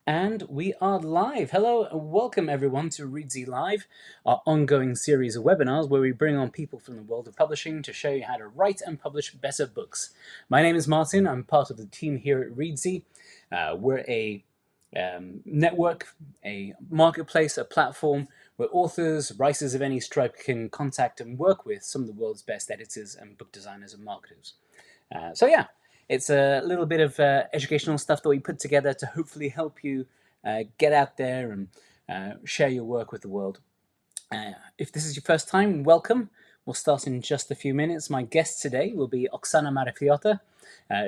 And we are live. Hello and welcome everyone to Reedsy Live, our ongoing series of webinars where we bring on people from the world of publishing to show you how to write and publish better books. My name is Martin. I'm part of the team here at Reedsy. We're a network, a marketplace, a platform where authors, writers of any stripe can contact and work with some of the world's best editors and book designers and marketers. So it's a little bit of educational stuff that we put together to hopefully help you get out there and share your work with the world. If this is your first time, welcome. We'll start in just a few minutes. My guest today will be Oksana Marafioti.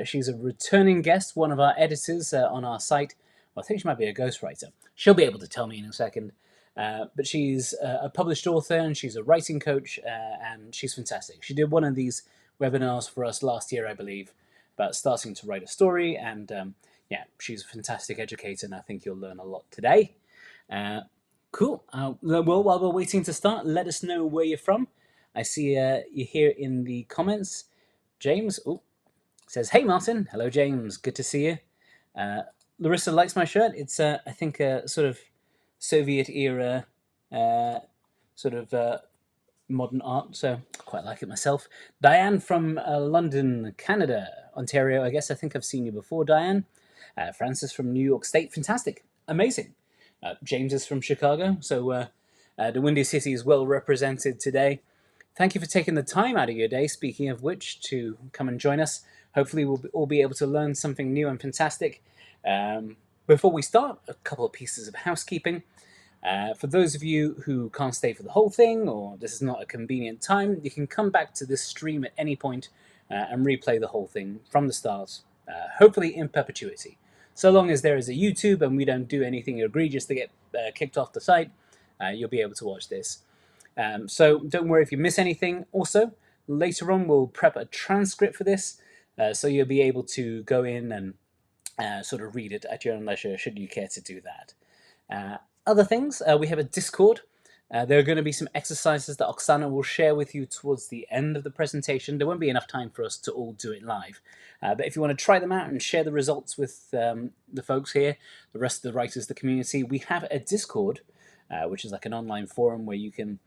She's a returning guest, one of our editors on our site. Well, I think she might be a ghostwriter. She'll be able to tell me in a second. But she's a published author and she's a writing coach and she's fantastic. She did one of these webinars for us last year, I believe, about starting to write a story. And she's a fantastic educator and I think you'll learn a lot today. Cool. Well, while we're waiting to start, let us know where you're from. I see you here in the comments. James says, "Hey Martin." Hello, James. Good to see you. Larissa likes my shirt. It's I think a sort of Soviet era modern art, so I quite like it myself. Diane from London, Canada, Ontario. I guess I think I've seen you before, Diane. Francis from New York State. Fantastic. Amazing. James is from Chicago, so the Windy City is well represented today. Thank you for taking the time out of your day, speaking of which, to come and join us. Hopefully we'll all be able to learn something new and fantastic. Before we start, a couple of pieces of housekeeping. For those of you who can't stay for the whole thing, or this is not a convenient time, you can come back to this stream at any point and replay the whole thing from the start, hopefully in perpetuity. So long as there is a YouTube and we don't do anything egregious to get kicked off the site, you'll be able to watch this. So don't worry if you miss anything. Also, later on we'll prep a transcript for this, so you'll be able to go in and sort of read it at your own leisure, should you care to do that. Other things, we have a Discord. There are going to be some exercises that Oksana will share with you towards the end of the presentation. There won't be enough time for us to all do it live. But if you want to try them out and share the results with the folks here, the rest of the writers, the community, we have a Discord, which is like an online forum where you can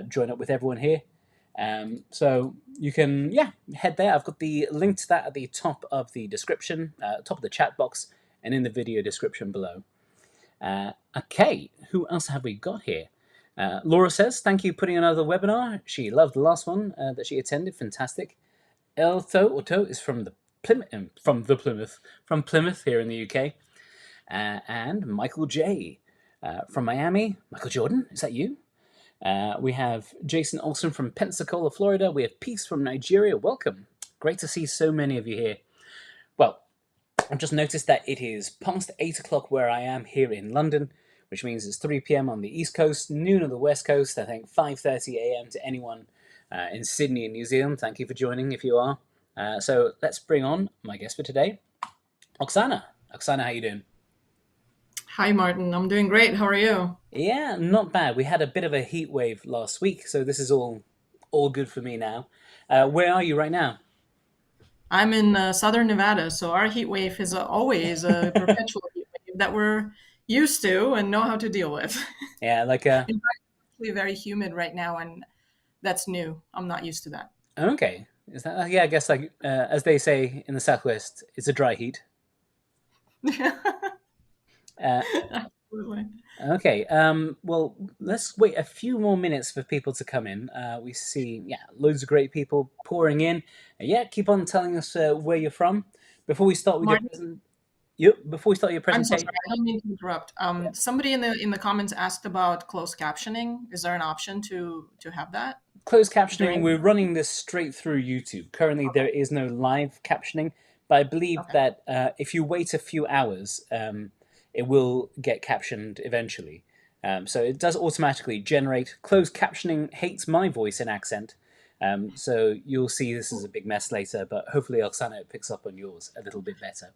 join up with everyone here. So you can, head there. I've got the link to that at the top of the description, top of the chat box, and in the video description below. Okay, who else have we got here? Laura says, "Thank you for putting another webinar. She loved the last one that she attended. Fantastic." Otto is from Plymouth here in the UK. And Michael J from Miami. Michael Jordan, is that you? We have Jason Olson from Pensacola, Florida. We have Peace from Nigeria. Welcome. Great to see so many of you here. Well, I've just noticed that it is past 8 o'clock where I am here in London, which means it's 3 p.m. on the East Coast, noon on the West Coast. I think 5:30 a.m. to anyone in Sydney and New Zealand. Thank you for joining if you are. So let's bring on my guest for today, Oksana. Oksana, how you doing? Hi, Martin. I'm doing great. How are you? Yeah, not bad. We had a bit of a heat wave last week, so this is all good for me now. Where are you right now? I'm in southern Nevada, so our heat wave is always a perpetual heat wave that we're used to and know how to deal with. Yeah, like In fact, it's actually very humid right now, and that's new. I'm not used to that. okay. Is that yeah? I guess like as they say in the Southwest, it's a dry heat. Uh, Absolutely. Okay, well, let's wait a few more minutes for people to come in. We see, loads of great people pouring in. Keep on telling us where you're from. Before we start with your Martin, before we start your I'm so presentation, sorry. I don't mean to interrupt. yeah, Somebody in the comments asked about closed captioning. Is there an option to have that closed captioning, during? we're running this straight through YouTube. Currently, there is no live captioning, but I believe Okay. that if you wait a few hours, it will get captioned eventually. So it does automatically generate. Closed captioning hates my voice and accent. So you'll see this is a big mess later, but hopefully Oksana picks up on yours a little bit better.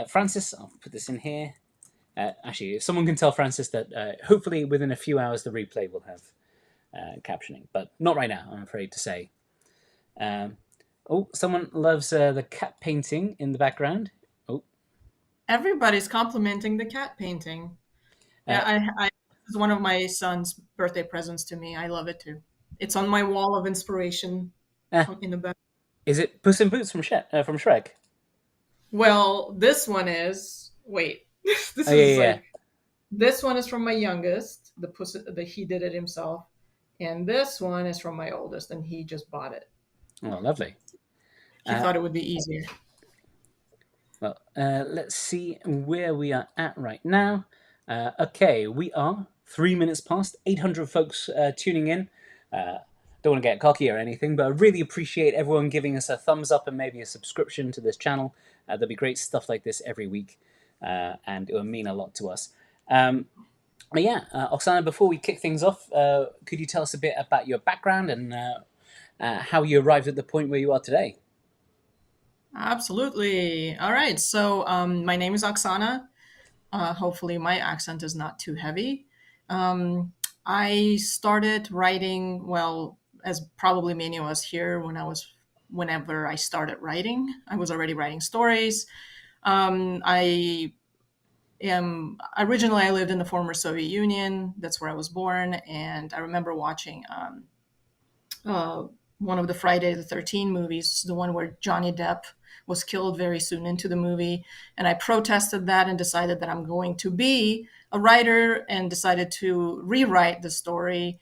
Francis, I'll put this in here. Actually, if someone can tell Francis that hopefully within a few hours the replay will have captioning, but not right now, I'm afraid to say. Someone loves the cat painting in the background. Oh, Everybody's complimenting the cat painting. Uh, Yeah, it's one of my son's birthday presents to me. I love it too. It's on my wall of inspiration eh, in the back. is it Puss in Boots from Shrek? Well, this one is wait. Oh This yeah, is yeah, like this one is from my youngest. The he did it himself, and this one is from my oldest, and he just bought it. yeah. Oh, lovely. He thought it would be easier. Well, let's see where we are at right now. Okay, we are 3 minutes past. 800 folks tuning in. Don't want to get cocky or anything, but I really appreciate everyone giving us a thumbs up and maybe a subscription to this channel. There'll be great stuff like this every week, and it will mean a lot to us. But yeah, Oksana, before we kick things off, could you tell us a bit about your background and how you arrived at the point where you are today? Absolutely. All right. So my name is Oksana. Hopefully, my accent is not too heavy. I started writing, well, as probably many of us here, whenever I started writing, I was already writing stories. I am originally I lived in the former Soviet Union. That's where I was born, and I remember watching uh, one of the Friday the 13th movies, the one where Johnny Depp was killed very soon into the movie. And I protested that and decided that I'm going to be a writer and decided to rewrite the story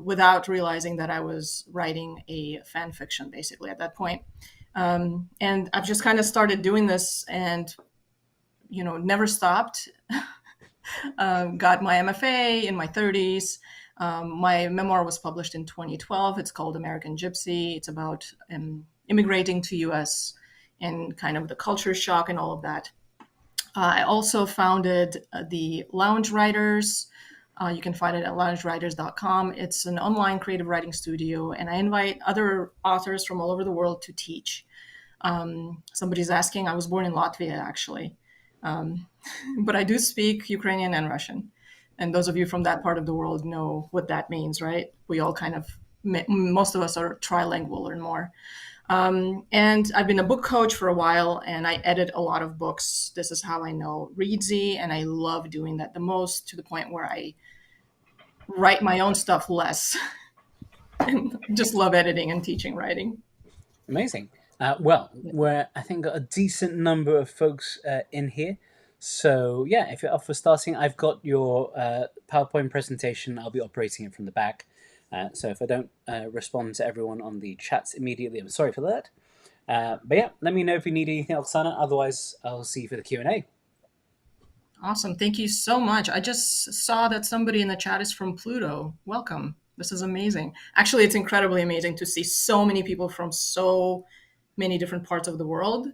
without realizing that I was writing a fan fiction basically at that point. And I've just kind of started doing this and, never stopped. Got my MFA in my 30s. My memoir was published in 2012. It's called American Gypsy. It's about immigrating to US and kind of the culture shock and all of that. I also founded the Lounge Writers. You can find it at loungewriters.com. It's an online creative writing studio, and I invite other authors from all over the world to teach. Somebody's asking, I was born in Latvia, actually. Um, but I do speak Ukrainian and Russian. And those of you from that part of the world know what that means, right? We all kind of, most of us are trilingual or more. And I've been a book coach for a while and I edit a lot of books. This is how I know Reedsy, and I love doing that the most to the point where I write my own stuff less and just love editing and teaching writing. Amazing. Well, we're I think got a decent number of folks in here. So yeah, if you're up for starting, I've got your PowerPoint presentation. I'll be operating it from the back. So if I don't respond to everyone on the chats immediately, I'm sorry for that. But yeah, let me know if you need anything else, Sana. Otherwise, I'll see you for the Q&A. Awesome. Thank you so much. I just saw that somebody in the chat is from Pluto. Welcome. This is amazing. Actually, it's incredibly amazing to see so many people from so many different parts of the world.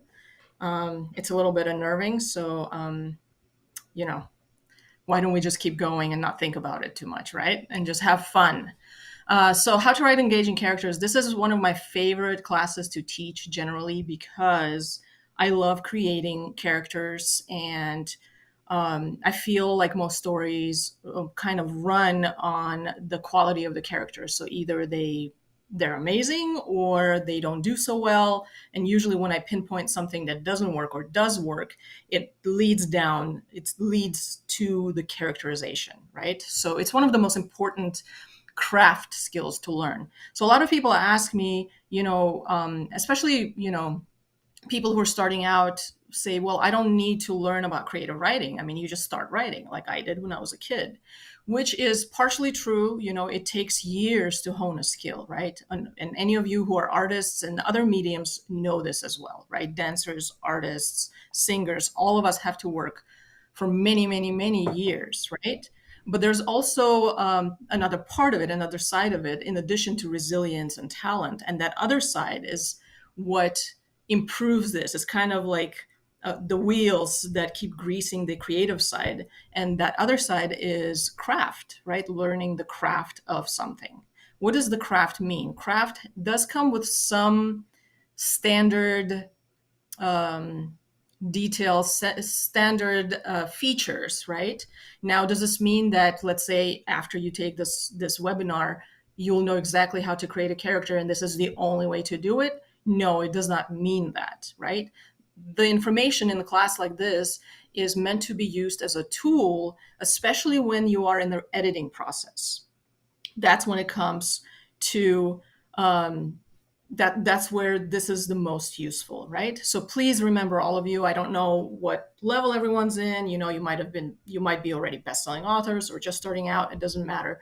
It's a little bit unnerving. So, you know, why don't we just keep going and not think about it too much, right? And just have fun. So, how to write engaging characters. This is one of my favorite classes to teach generally because I love creating characters, and I feel like most stories kind of run on the quality of the characters. So either they're amazing or they don't do so well. And usually, when I pinpoint something that doesn't work or does work, it leads to the characterization, right? So it's one of the most important craft skills to learn. So a lot of people ask me, especially people who are starting out say, well, I don't need to learn about creative writing. I mean, you just start writing like I did when I was a kid, which is partially true. It takes years to hone a skill, right? And any of you who are artists and other mediums know this as well, right? Dancers, artists, singers, all of us have to work for many, many, many years, right? But there's also another part of it, another side of it, in addition to resilience and talent. And that other side is what improves this. It's kind of like the wheels that keep greasing the creative side. And that other side is craft, right? Learning the craft of something. What does the craft mean? Craft does come with some standard um, details, standard features, right? Now, does this mean that, let's say, after you take this webinar, you'll know exactly how to create a character and this is the only way to do it? No, it does not mean that, right? the information in a class like this is meant to be used as a tool, especially when you are in the editing process. That's when it comes to um, that's where this is the most useful, right? So please remember, all of you, I don't know what level everyone's in. You know, you might be already best-selling authors or just starting out. It doesn't matter.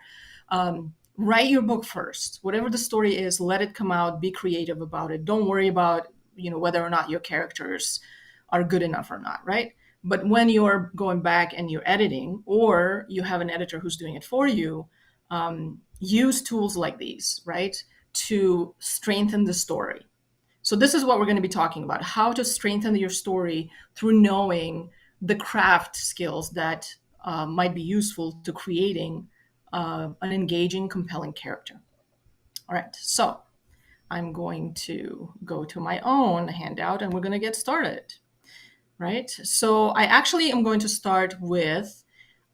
Write your book first. Whatever the story is, let it come out. Be creative about it. Don't worry about, whether or not your characters are good enough or not, right? But when you're going back and you're editing, or you have an editor who's doing it for you, use tools like these, right, to strengthen the story. So this is what we're going to be talking about: how to strengthen your story through knowing the craft skills that might be useful to creating an engaging, compelling character. All right, so I'm going to go to my own handout and we're going to get started, right? So I actually am going to start with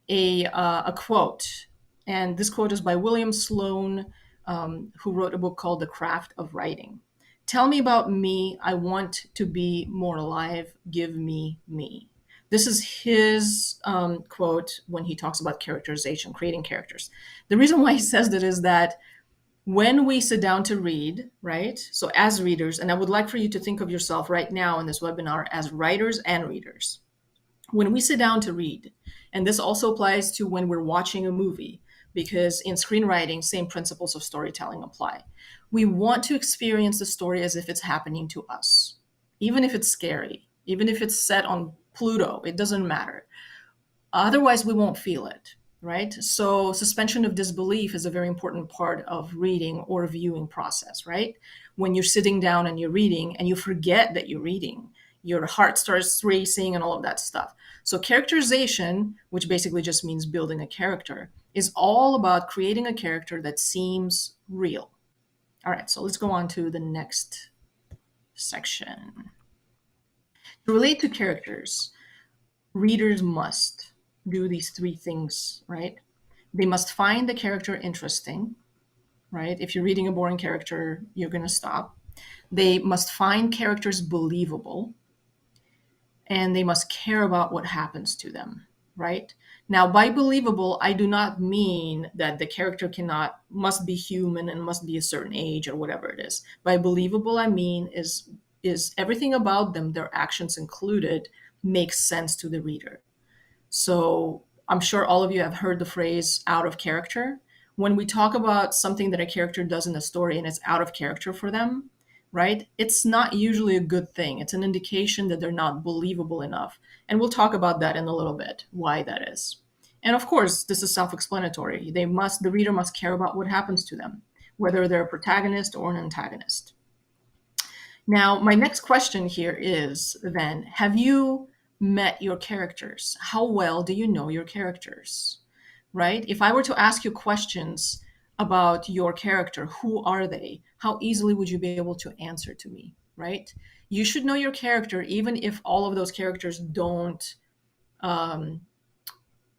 a quote. And this quote is by William Sloane, who wrote a book called The Craft of Writing. Tell me about me. I want to be more alive. Give me me. This is his quote when he talks about characterization, creating characters. The reason why he says that is that when we sit down to read, right? So, as readers, and I would like for you to think of yourself right now in this webinar as writers and readers. When we sit down to read, and this also applies to when we're watching a movie, because in screenwriting, same principles of storytelling apply. We want to experience the story as if it's happening to us, even if it's scary, even if it's set on Pluto, it doesn't matter. Otherwise, we won't feel it, right? So, suspension of disbelief is a very important part of reading or viewing process, right? When you're sitting down and you're reading and you forget that you're reading, your heart starts racing and all of that stuff. So, characterization, which basically just means building a character, is all about creating a character that seems real. All right, so let's go on to the next section. To relate to characters, readers must do these three things, right? They must find the character interesting, right? If you're reading a boring character, you're going to stop. They must find characters believable, and they must care about what happens to them, right? Now, by believable, I do not mean that the character must be human and must be a certain age or whatever it is. By believable, I mean is everything about them, their actions included, makes sense to the reader. So I'm sure all of you have heard the phrase out of character. When we talk about something that a character does in a story and it's out of character for them, right? It's not usually a good thing. It's an indication that they're not believable enough. And we'll talk about that in a little bit, why that is. And of course, this is self-explanatory. The reader must care about what happens to them, whether they're a protagonist or an antagonist. Now, my next question here is then, have you met your characters? How well do you know your characters? Right? If I were to ask you questions about your character, who are they? How easily would you be able to answer to me? Right? You should know your character, even if all of those characters don't um,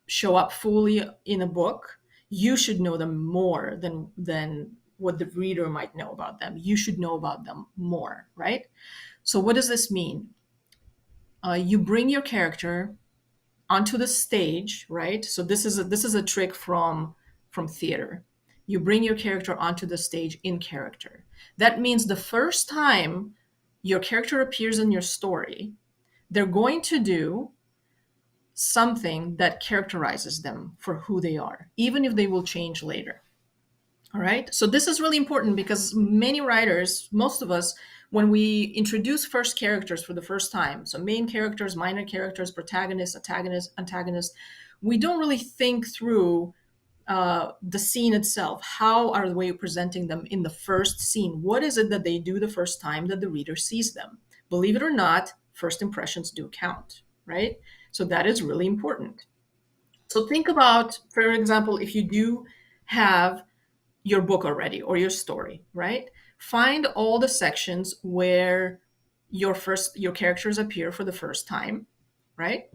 show up fully in a book. You should know them more than what the reader might know about them. You should know about them more, right? So what does this mean? You bring your character onto the stage, right? So this is a trick from theater. You bring your character onto the stage in character. That means the first time your character appears in your story, they're going to do something that characterizes them for who they are, even if they will change later. All right. So this is really important because many writers, most of us, when we introduce first characters for the first time, so main characters, minor characters, protagonists, antagonists, we don't really think through the scene itself. How are we presenting them in the first scene? What is it that they do the first time that the reader sees them? Believe it or not, first impressions do count, right? So that is really important. So think about, for example, if you do have your book already or your story, right? Find all the sections where your characters appear for the first time, right?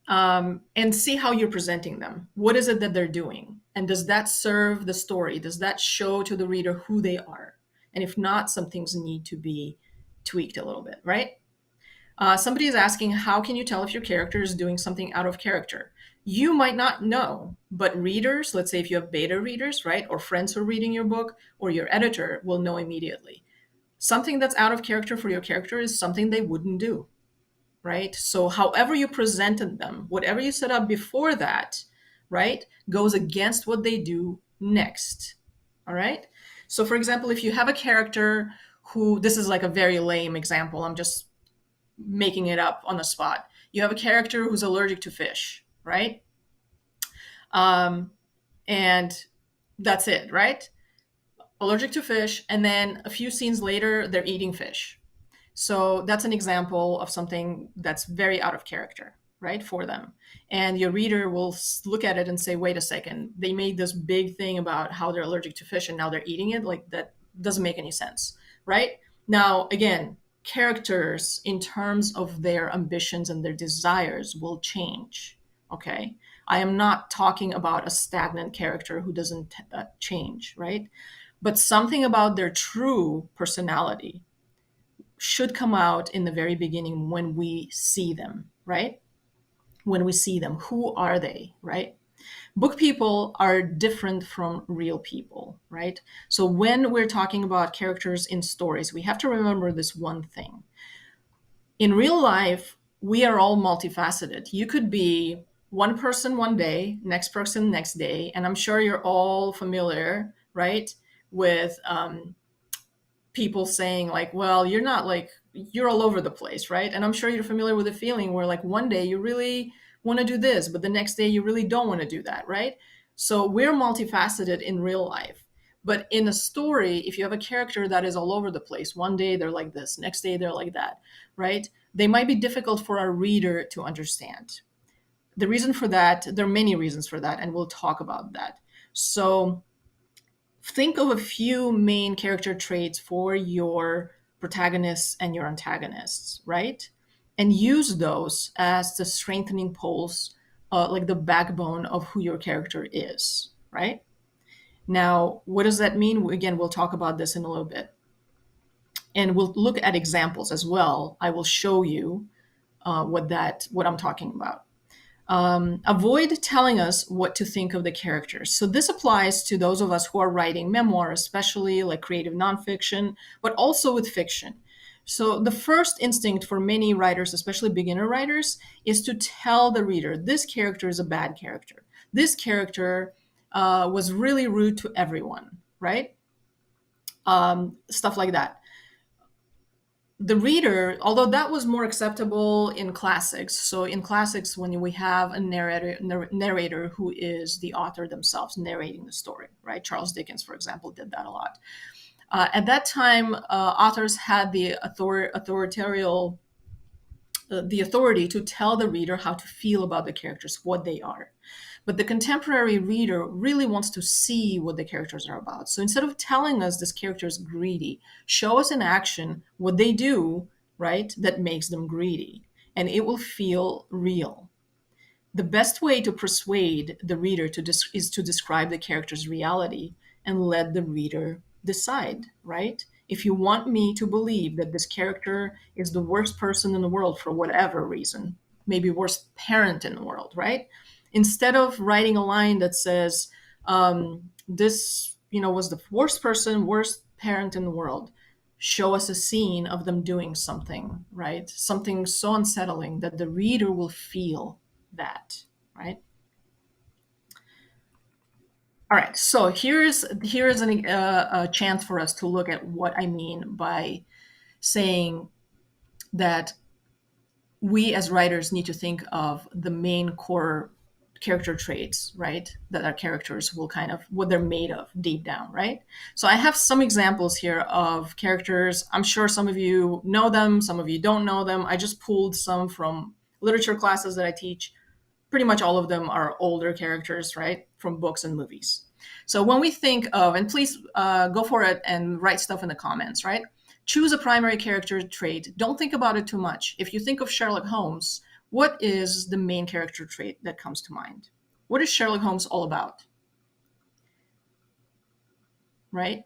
And see how you're presenting them. What is it that they're doing? And does that serve the story? Does that show to the reader who they are? And if not, some things need to be tweaked a little bit, right? Somebody is asking, how can you tell if your character is doing something out of character? You might not know, but readers, let's say if you have beta readers, right, or friends who are reading your book, or your editor will know immediately. Something that's out of character for your character is something they wouldn't do, right? So, however you presented them, whatever you set up before that, right, goes against what they do next. All right. So, for example, if you have a character who, this is like a very lame example, I'm just making it up on the spot. You have a character who's allergic to fish, right? Um, and that's it, right? Allergic to fish. And then a few scenes later, they're eating fish. So that's an example of something that's very out of character, right, for them. And your reader will look at it and say, wait a second, they made this big thing about how they're allergic to fish and now they're eating it. Like, that doesn't make any sense, right? Now, again, characters in terms of their ambitions and their desires will change, okay? I am not talking about a stagnant character who doesn't change, right? But something about their true personality should come out in the very beginning when we see them, right? When we see them, who are they, right? Book people are different from real people, right? So when we're talking about characters in stories, we have to remember this one thing. In real life, we are all multifaceted. You could be one person one day, next person next day, and I'm sure you're all familiar, right, with people saying like, well, you're not like, you're all over the place, right? And I'm sure you're familiar with the feeling where like one day you really want to do this, but the next day you really don't want to do that, right? So we're multifaceted in real life. But in a story, if you have a character that is all over the place, one day they're like this, next day they're like that, right? They might be difficult for our reader to understand. The reason for that, there are many reasons for that, and we'll talk about that. So think of a few main character traits for your protagonists and your antagonists, right? And use those as the strengthening poles, like the backbone of who your character is, right? Now, what does that mean? Again, we'll talk about this in a little bit. And we'll look at examples as well. I will show you what I'm talking about. Avoid telling us what to think of the characters. So this applies to those of us who are writing memoir, especially like creative nonfiction, but also with fiction. So the first instinct for many writers, especially beginner writers, is to tell the reader, this character is a bad character. This character was really rude to everyone, right? Stuff like that. The reader, although that was more acceptable in classics. So in classics, when we have a narrator who is the author themselves narrating the story, right? Charles Dickens, for example, did that a lot. At that time, authors had the the authority to tell the reader how to feel about the characters, what they are. But the contemporary reader really wants to see what the characters are about. So instead of telling us this character is greedy, show us in action what they do, right, that makes them greedy. And it will feel real. The best way to persuade the reader is to describe the character's reality and let the reader decide, right? If you want me to believe that this character is the worst person in the world for whatever reason, maybe worst parent in the world, right? Instead of writing a line that says, this, was the worst person, worst parent in the world, show us a scene of them doing something, right? Something so unsettling that the reader will feel that, right? All right, so a chance for us to look at what I mean by saying that we as writers need to think of the main core character traits, right? That our characters will kind of what they're made of deep down, right? So I have some examples here of characters. I'm sure some of you know them, some of you don't know them. I just pulled some from literature classes that I teach. Pretty much all of them are older characters, right, from books and movies. So when we think of, and please go for it and write stuff in the comments, right? Choose a primary character trait. Don't think about it too much. If you think of Sherlock Holmes, what is the main character trait that comes to mind? What is Sherlock Holmes all about, right?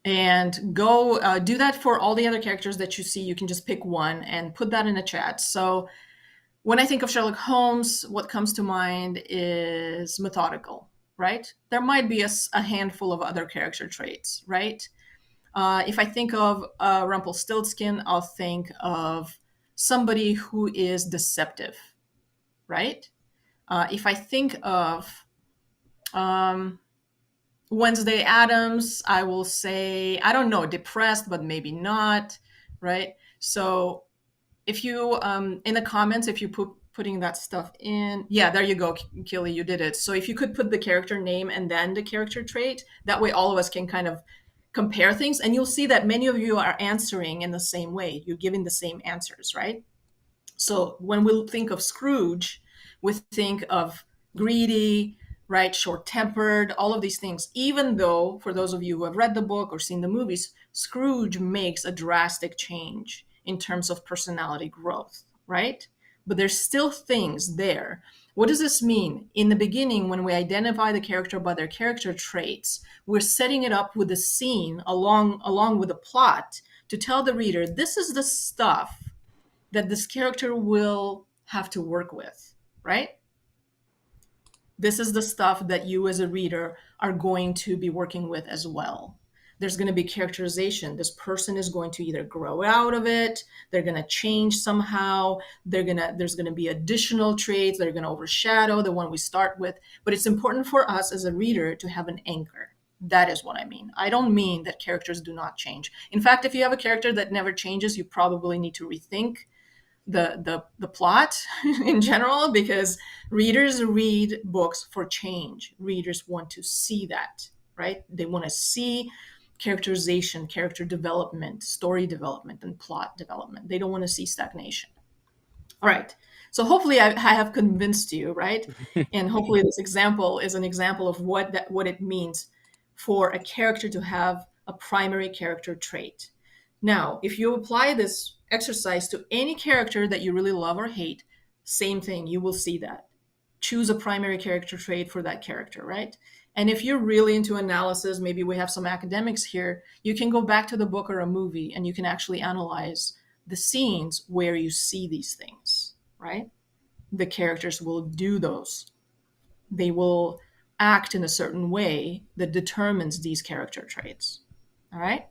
And go do that for all the other characters that you see. You can just pick one and put that in a chat. So when I think of Sherlock Holmes, what comes to mind is methodical, right? There might be a handful of other character traits, right? If I think of Rumpelstiltskin, I'll think of somebody who is deceptive, right? If I think of um, Wednesday Adams, I will say, I don't know, depressed, but maybe not, right? So if you, in the comments, if you putting that stuff in, yeah, there you go, Killy, you did it. So if you could put the character name and then the character trait, that way all of us can kind of compare things, and you'll see that many of you are answering in the same way. You're giving the same answers, right? So when we think of Scrooge, we think of greedy, right? Short tempered, all of these things. Even though, for those of you who have read the book or seen the movies, Scrooge makes a drastic change in terms of personality growth, right? But there's still things there. What does this mean? In the beginning, when we identify the character by their character traits, we're setting it up with the scene along with the plot to tell the reader this is the stuff that this character will have to work with, right? This is the stuff that you as a reader are going to be working with as well. There's going to be characterization. This person is going to either grow out of it, they're going to change somehow, there's going to be additional traits that are going to overshadow the one we start with. But it's important for us as a reader to have an anchor. That is what I mean. I don't mean that characters do not change. In fact, if you have a character that never changes, you probably need to rethink the plot in general, because readers read books for change. Readers want to see that, right? They want to see characterization, character development, story development, and plot development. They don't want to see stagnation. All right. So hopefully I have convinced you, right? And hopefully this example is an example of what it means for a character to have a primary character trait. Now, if you apply this exercise to any character that you really love or hate, same thing, you will see that. Choose a primary character trait for that character, right? And if you're really into analysis, maybe we have some academics here, you can go back to the book or a movie and you can actually analyze the scenes where you see these things, right? The characters will do those. They will act in a certain way that determines these character traits. All right?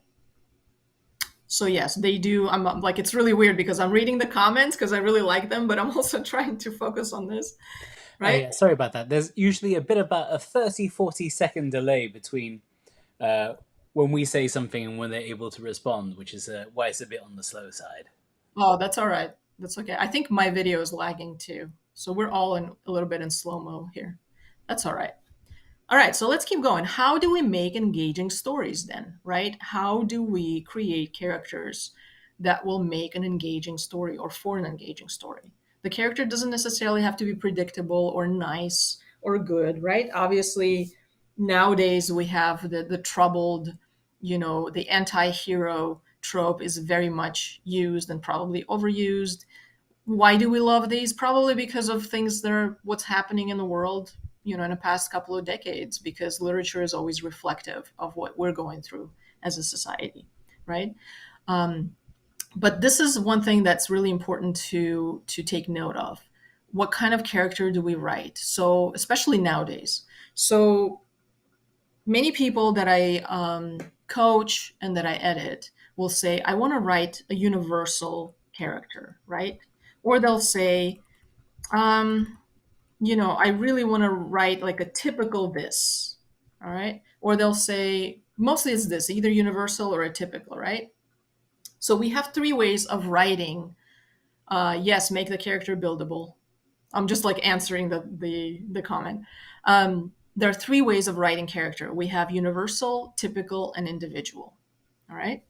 So yes, they do. I'm like, it's really weird because I'm reading the comments because I really like them, but I'm also trying to focus on this, Oh right? yeah, sorry about that. There's usually a bit about a 30-40 second delay between uh, when we say something and when they're able to respond, which is why it's a bit on the slow side. Oh, that's all right. That's okay. I think my video is lagging too. So we're all in a little bit in slow mo here. That's all right. All right, so let's keep going. How do we make engaging stories then, right? How do we create characters that will make an engaging story or for an engaging story? The character doesn't necessarily have to be predictable or nice or good, right? Obviously, nowadays we have the troubled, the anti-hero trope is very much used and probably overused. Why do we love these? Probably because of things that are what's happening in the world, in the past couple of decades, because literature is always reflective of what we're going through as a society, right? Um, but this is one thing that's really important to take note of. What kind of character do we write? So, especially nowadays. So, many people that I coach and that I edit will say, I want to write a universal character, right? Or they'll say, um, I really want to write like a typical this, all right? Or they'll say, mostly it's this, either universal or a typical, right? So we have three ways of writing. Yes, make the character buildable. I'm just like answering the comment. There are three ways of writing character. We have universal, typical, and individual. All right.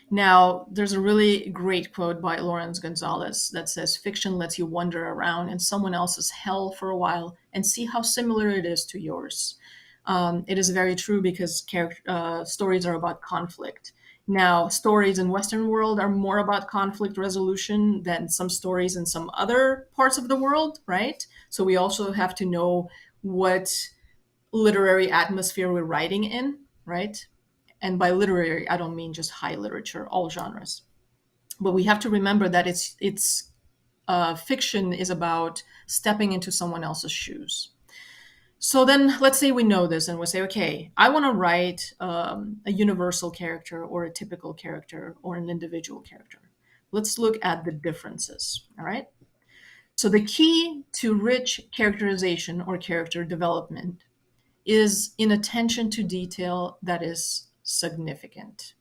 Now, there's a really great quote by Lawrence Gonzalez that says, fiction lets you wander around in someone else's hell for a while and see how similar it is to yours. It is very true because stories are about conflict. Now, stories in Western world are more about conflict resolution than some stories in some other parts of the world, right? So we also have to know what literary atmosphere we're writing in, right? And by literary, I don't mean just high literature, all genres. But we have to remember that fiction is about stepping into someone else's shoes. So then let's say we know this and we say, okay, I want to write a universal character or a typical character or an individual character. Let's look at the differences. All right. So the key to rich characterization or character development is in attention to detail that is significant.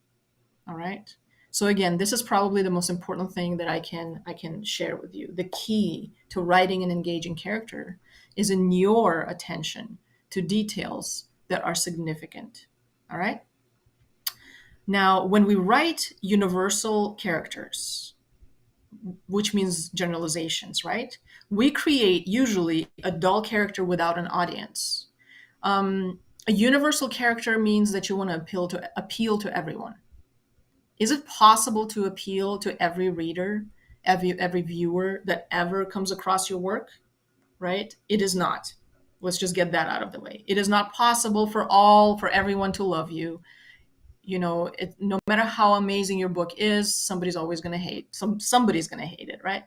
All right. So again, this is probably the most important thing that I can share with you. The key to writing an engaging character is in your attention to details that are significant. All right. Now, when we write universal characters, which means generalizations, right? We create usually a dull character without an audience. A universal character means that you want to appeal to everyone. Is it possible to appeal to every reader, every viewer that ever comes across your work? Right? It is not. Let's just get that out of the way. It is not possible for everyone to love you. No matter how amazing your book is, somebody's always going to somebody's going to hate it, right?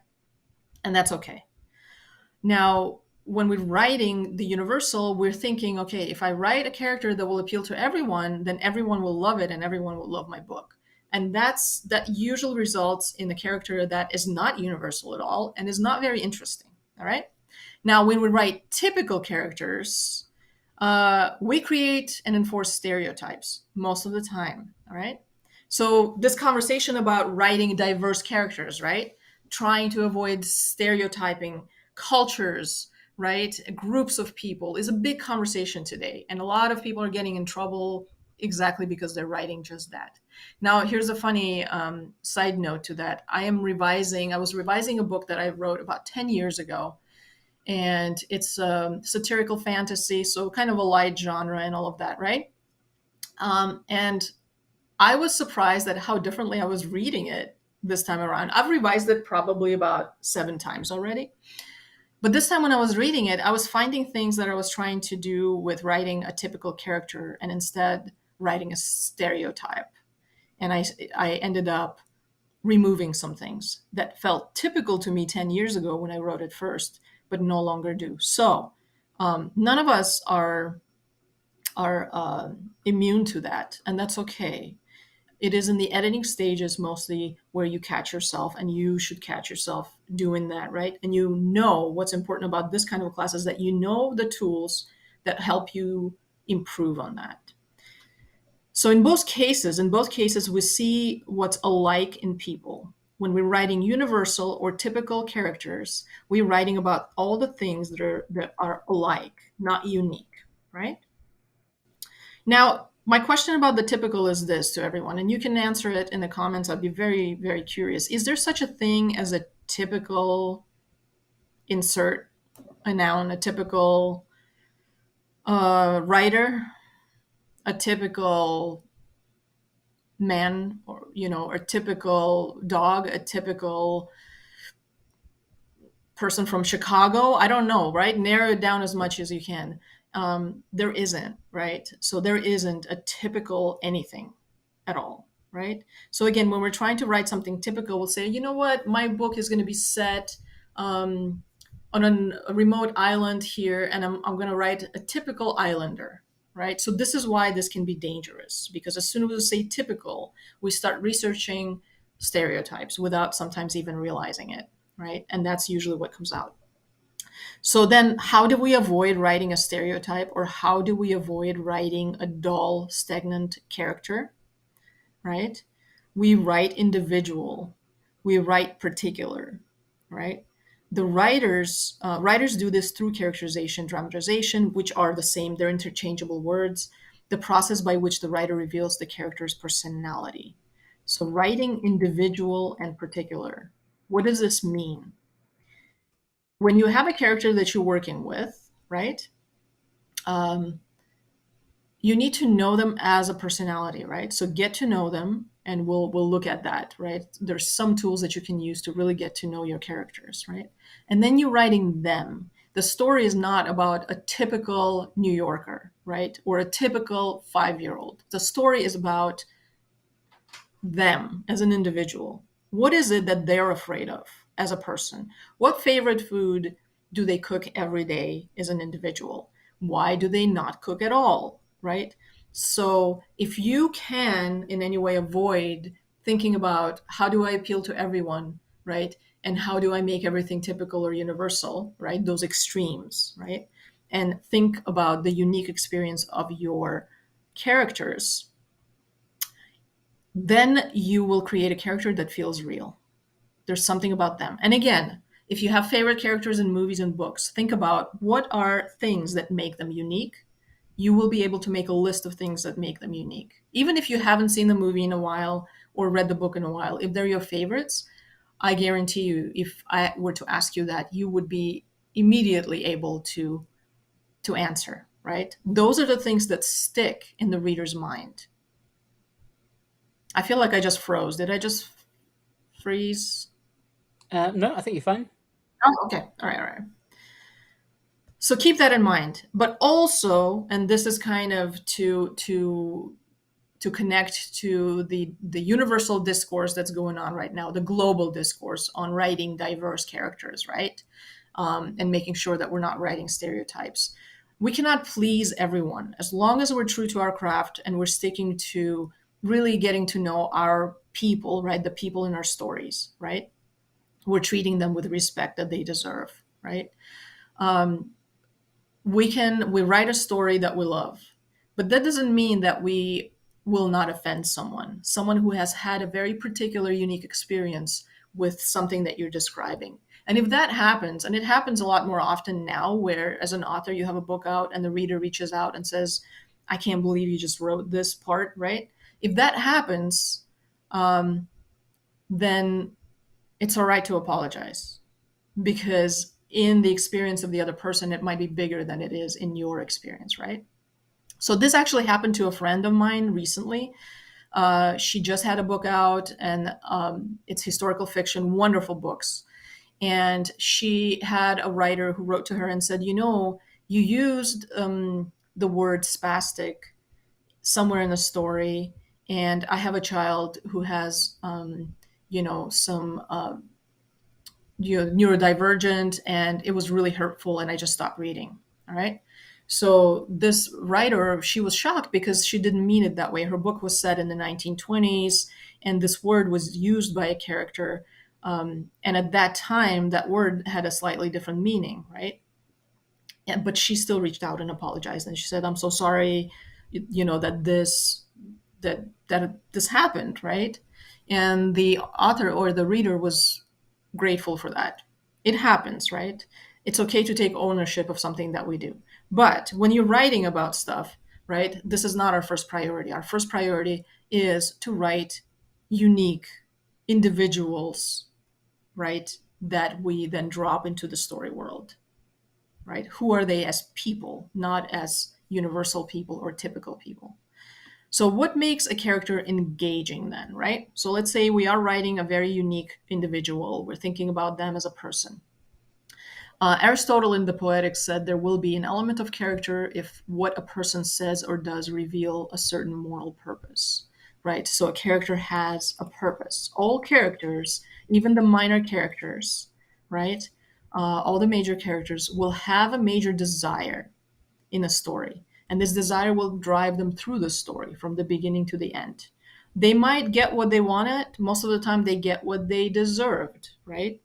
And that's okay. Now, when we're writing the universal, we're thinking, okay, if I write a character that will appeal to everyone, then everyone will love it and everyone will love my book. And that usually results in a character that is not universal at all and is not very interesting. All right. Now, when we write typical characters, we create and enforce stereotypes most of the time. All right. So this conversation about writing diverse characters, right? Trying to avoid stereotyping cultures, right? Groups of people is a big conversation today. And a lot of people are getting in trouble exactly because they're writing just that. Now, here's a funny side note to that. I was revising a book that I wrote about 10 years ago. And it's satirical fantasy, so kind of a light genre and all of that, right? And I was surprised at how differently I was reading it this time around. I've revised it probably about 7 times already. But this time when I was reading it, I was finding things that I was trying to do with writing a typical character and instead writing a stereotype. And I ended up removing some things that felt typical to me 10 years ago when I wrote it first, but no longer do. So none of us are immune to that, and that's okay. It is in the editing stages mostly where you catch yourself, and you should catch yourself doing that, right? And what's important about this kind of class is that you know the tools that help you improve on that. So in both cases, we see what's alike in people. When we're writing universal or typical characters, we're writing about all the things that are alike, not unique, right? Now, my question about the typical is this to everyone, and you can answer it in the comments. I'd be very, very curious. Is there such a thing as a typical insert a noun, a typical writer, a typical man, or a typical dog, a typical person from Chicago? I don't know, right? Narrow it down as much as you can. There isn't, right? So there isn't a typical anything at all, right? So again, when we're trying to write something typical, we'll say, you know what, my book is going to be set on a remote island here, and I'm going to write a typical islander, right? So this is why this can be dangerous, because as soon as we say typical, we start researching stereotypes without sometimes even realizing it, right? And that's usually what comes out. So then, how do we avoid writing a stereotype, or how do we avoid writing a dull, stagnant character, right? We write individual, we write particular, right? The writers do this through characterization, dramatization, which are the same, they're interchangeable words, the process by which the writer reveals the character's personality. So writing individual and particular. What does this mean? When you have a character that you're working with, right? Um, you need to know them as a personality, right? So get to know them, and we'll look at that, right? There's some tools that you can use to really get to know your characters, right? And then you're writing them. The story is not about a typical New Yorker, right? Or a typical 5-year-old. The story is about them as an individual. What is it that they're afraid of as a person? What favorite food do they cook every day as an individual? Why do they not cook at all? Right? So, if you can in any way avoid thinking about how do I appeal to everyone, right? And how do I make everything typical or universal, right? Those extremes, right? And think about the unique experience of your characters, then you will create a character that feels real. There's something about them. And again, if you have favorite characters in movies and books, think about what are things that make them unique. You will be able to make a list of things that make them unique. Even if you haven't seen the movie in a while or read the book in a while, if they're your favorites, I guarantee you, if I were to ask you that, you would be immediately able to answer, right? Those are the things that stick in the reader's mind. I feel like I just froze. Did I just freeze? No, I think you're fine. Oh, okay. All right, all right. So keep that in mind. But also, and this is kind of to connect to the universal discourse that's going on right now, the global discourse on writing diverse characters, right? And making sure that we're not writing stereotypes. We cannot please everyone. As long as we're true to our craft and we're sticking to really getting to know our people, right? The people in our stories, right? We're treating them with respect that they deserve, right? Um, we write a story that we love, but that doesn't mean that we will not offend someone who has had a very particular unique experience with something that you're describing. And if that happens, and it happens a lot more often now, where as an author you have a book out and the reader reaches out and says, I can't believe you just wrote this part, right? If that happens, um, then it's all right to apologize, because in the experience of the other person, it might be bigger than it is in your experience, right? So this actually happened to a friend of mine recently. She just had a book out, and it's historical fiction, wonderful books. And she had a writer who wrote to her and said, you used the word spastic somewhere in the story, and I have a child who has, some neurodivergent, and it was really hurtful, and I just stopped reading. All right. So this writer, she was shocked because she didn't mean it that way. Her book was set in the 1920s, and this word was used by a character, and at that time that word had a slightly different meaning, right? But she still reached out and apologized, and she said, I'm so sorry, that this happened, right? And the author or the reader was grateful for that. It happens, right? It's okay to take ownership of something that we do. But when you're writing about stuff, right, this is not our first priority. Our first priority is to write unique individuals, right, that we then drop into the story world, right? Who are they as people, not as universal people or typical people? So, what makes a character engaging then, right? So, let's say we are writing a very unique individual. We're thinking about them as a person. Aristotle in the Poetics said there will be an element of character if what a person says or does reveal a certain moral purpose, right? So, a character has a purpose. All characters, even the minor characters, right? All the major characters will have a major desire in a story. And this desire will drive them through the story from the beginning to the end. They might get what they wanted. Most of the time, they get what they deserved, right?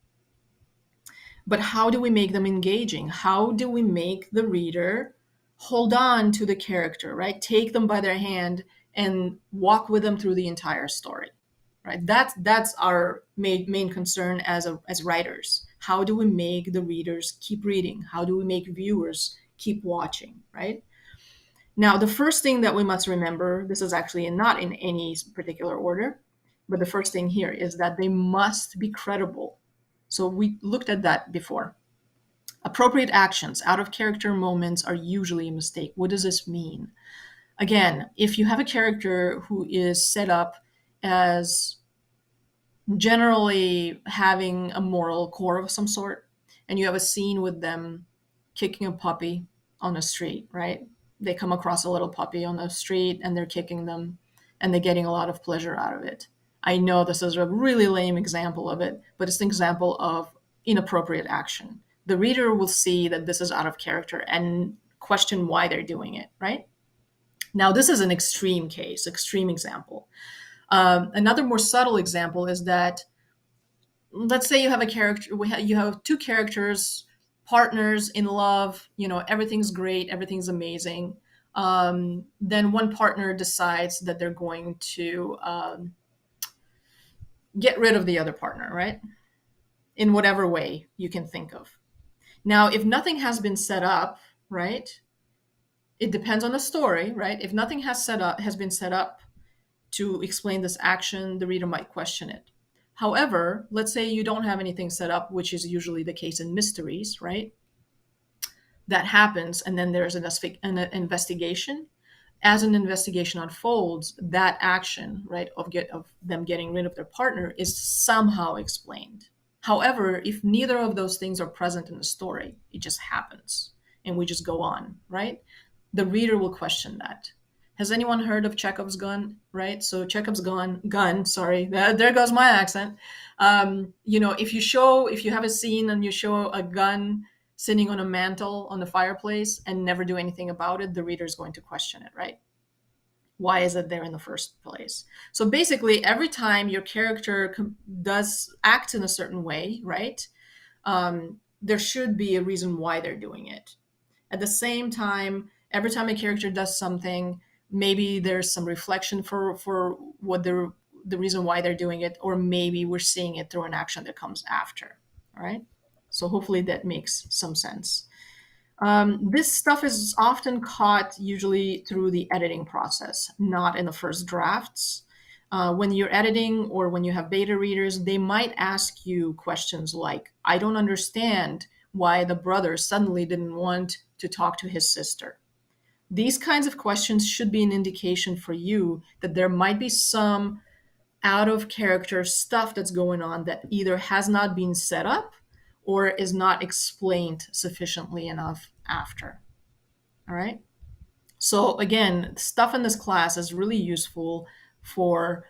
But how do we make them engaging? How do we make the reader hold on to the character, right? Take them by their hand and walk with them through the entire story, right? That's our main concern as writers. How do we make the readers keep reading? How do we make viewers keep watching, right? Now, the first thing that we must remember, this is actually not in any particular order, but the first thing here is that they must be credible. So we looked at that before. Appropriate actions, out of character moments are usually a mistake. What does this mean? Again, if you have a character who is set up as generally having a moral core of some sort, and you have a scene with them kicking a puppy on the street, right? They come across a little puppy on the street and they're kicking them and they're getting a lot of pleasure out of it. I know this is a really lame example of it, but it's an example of inappropriate action. The reader will see that this is out of character and question why they're doing it, right? Now, this is an extreme case, extreme example. Another more subtle example is that, let's say you have a character, you have two characters, partners in love, everything's great, everything's amazing. Then one partner decides that they're going to get rid of the other partner, right? In whatever way you can think of. Now, if nothing has been set up, right? It depends on the story, right? If nothing has been set up to explain this action, the reader might question it. However, let's say you don't have anything set up, which is usually the case in mysteries, right? That happens, and then there's an investigation. As an investigation unfolds, that action, right, of them getting rid of their partner is somehow explained. However, if neither of those things are present in the story, it just happens, and we just go on, right? The reader will question that. Has anyone heard of Chekhov's gun? Right. So Chekhov's gun. Sorry, there goes my accent. If you have a scene and you show a gun sitting on a mantle on the fireplace and never do anything about it, the reader is going to question it, right? Why is it there in the first place? So basically, every time your character does act in a certain way, right, there should be a reason why they're doing it. At the same time, every time a character does something, maybe there's some reflection for what the reason why they're doing it, or maybe we're seeing it through an action that comes after. All right. So hopefully that makes some sense. This stuff is often caught usually through the editing process, not in the first drafts. When you're editing or when you have beta readers, they might ask you questions like, I don't understand why the brother suddenly didn't want to talk to his sister. These kinds of questions should be an indication for you that there might be some out of character stuff that's going on that either has not been set up or is not explained sufficiently enough after. All right. So again, stuff in this class is really useful for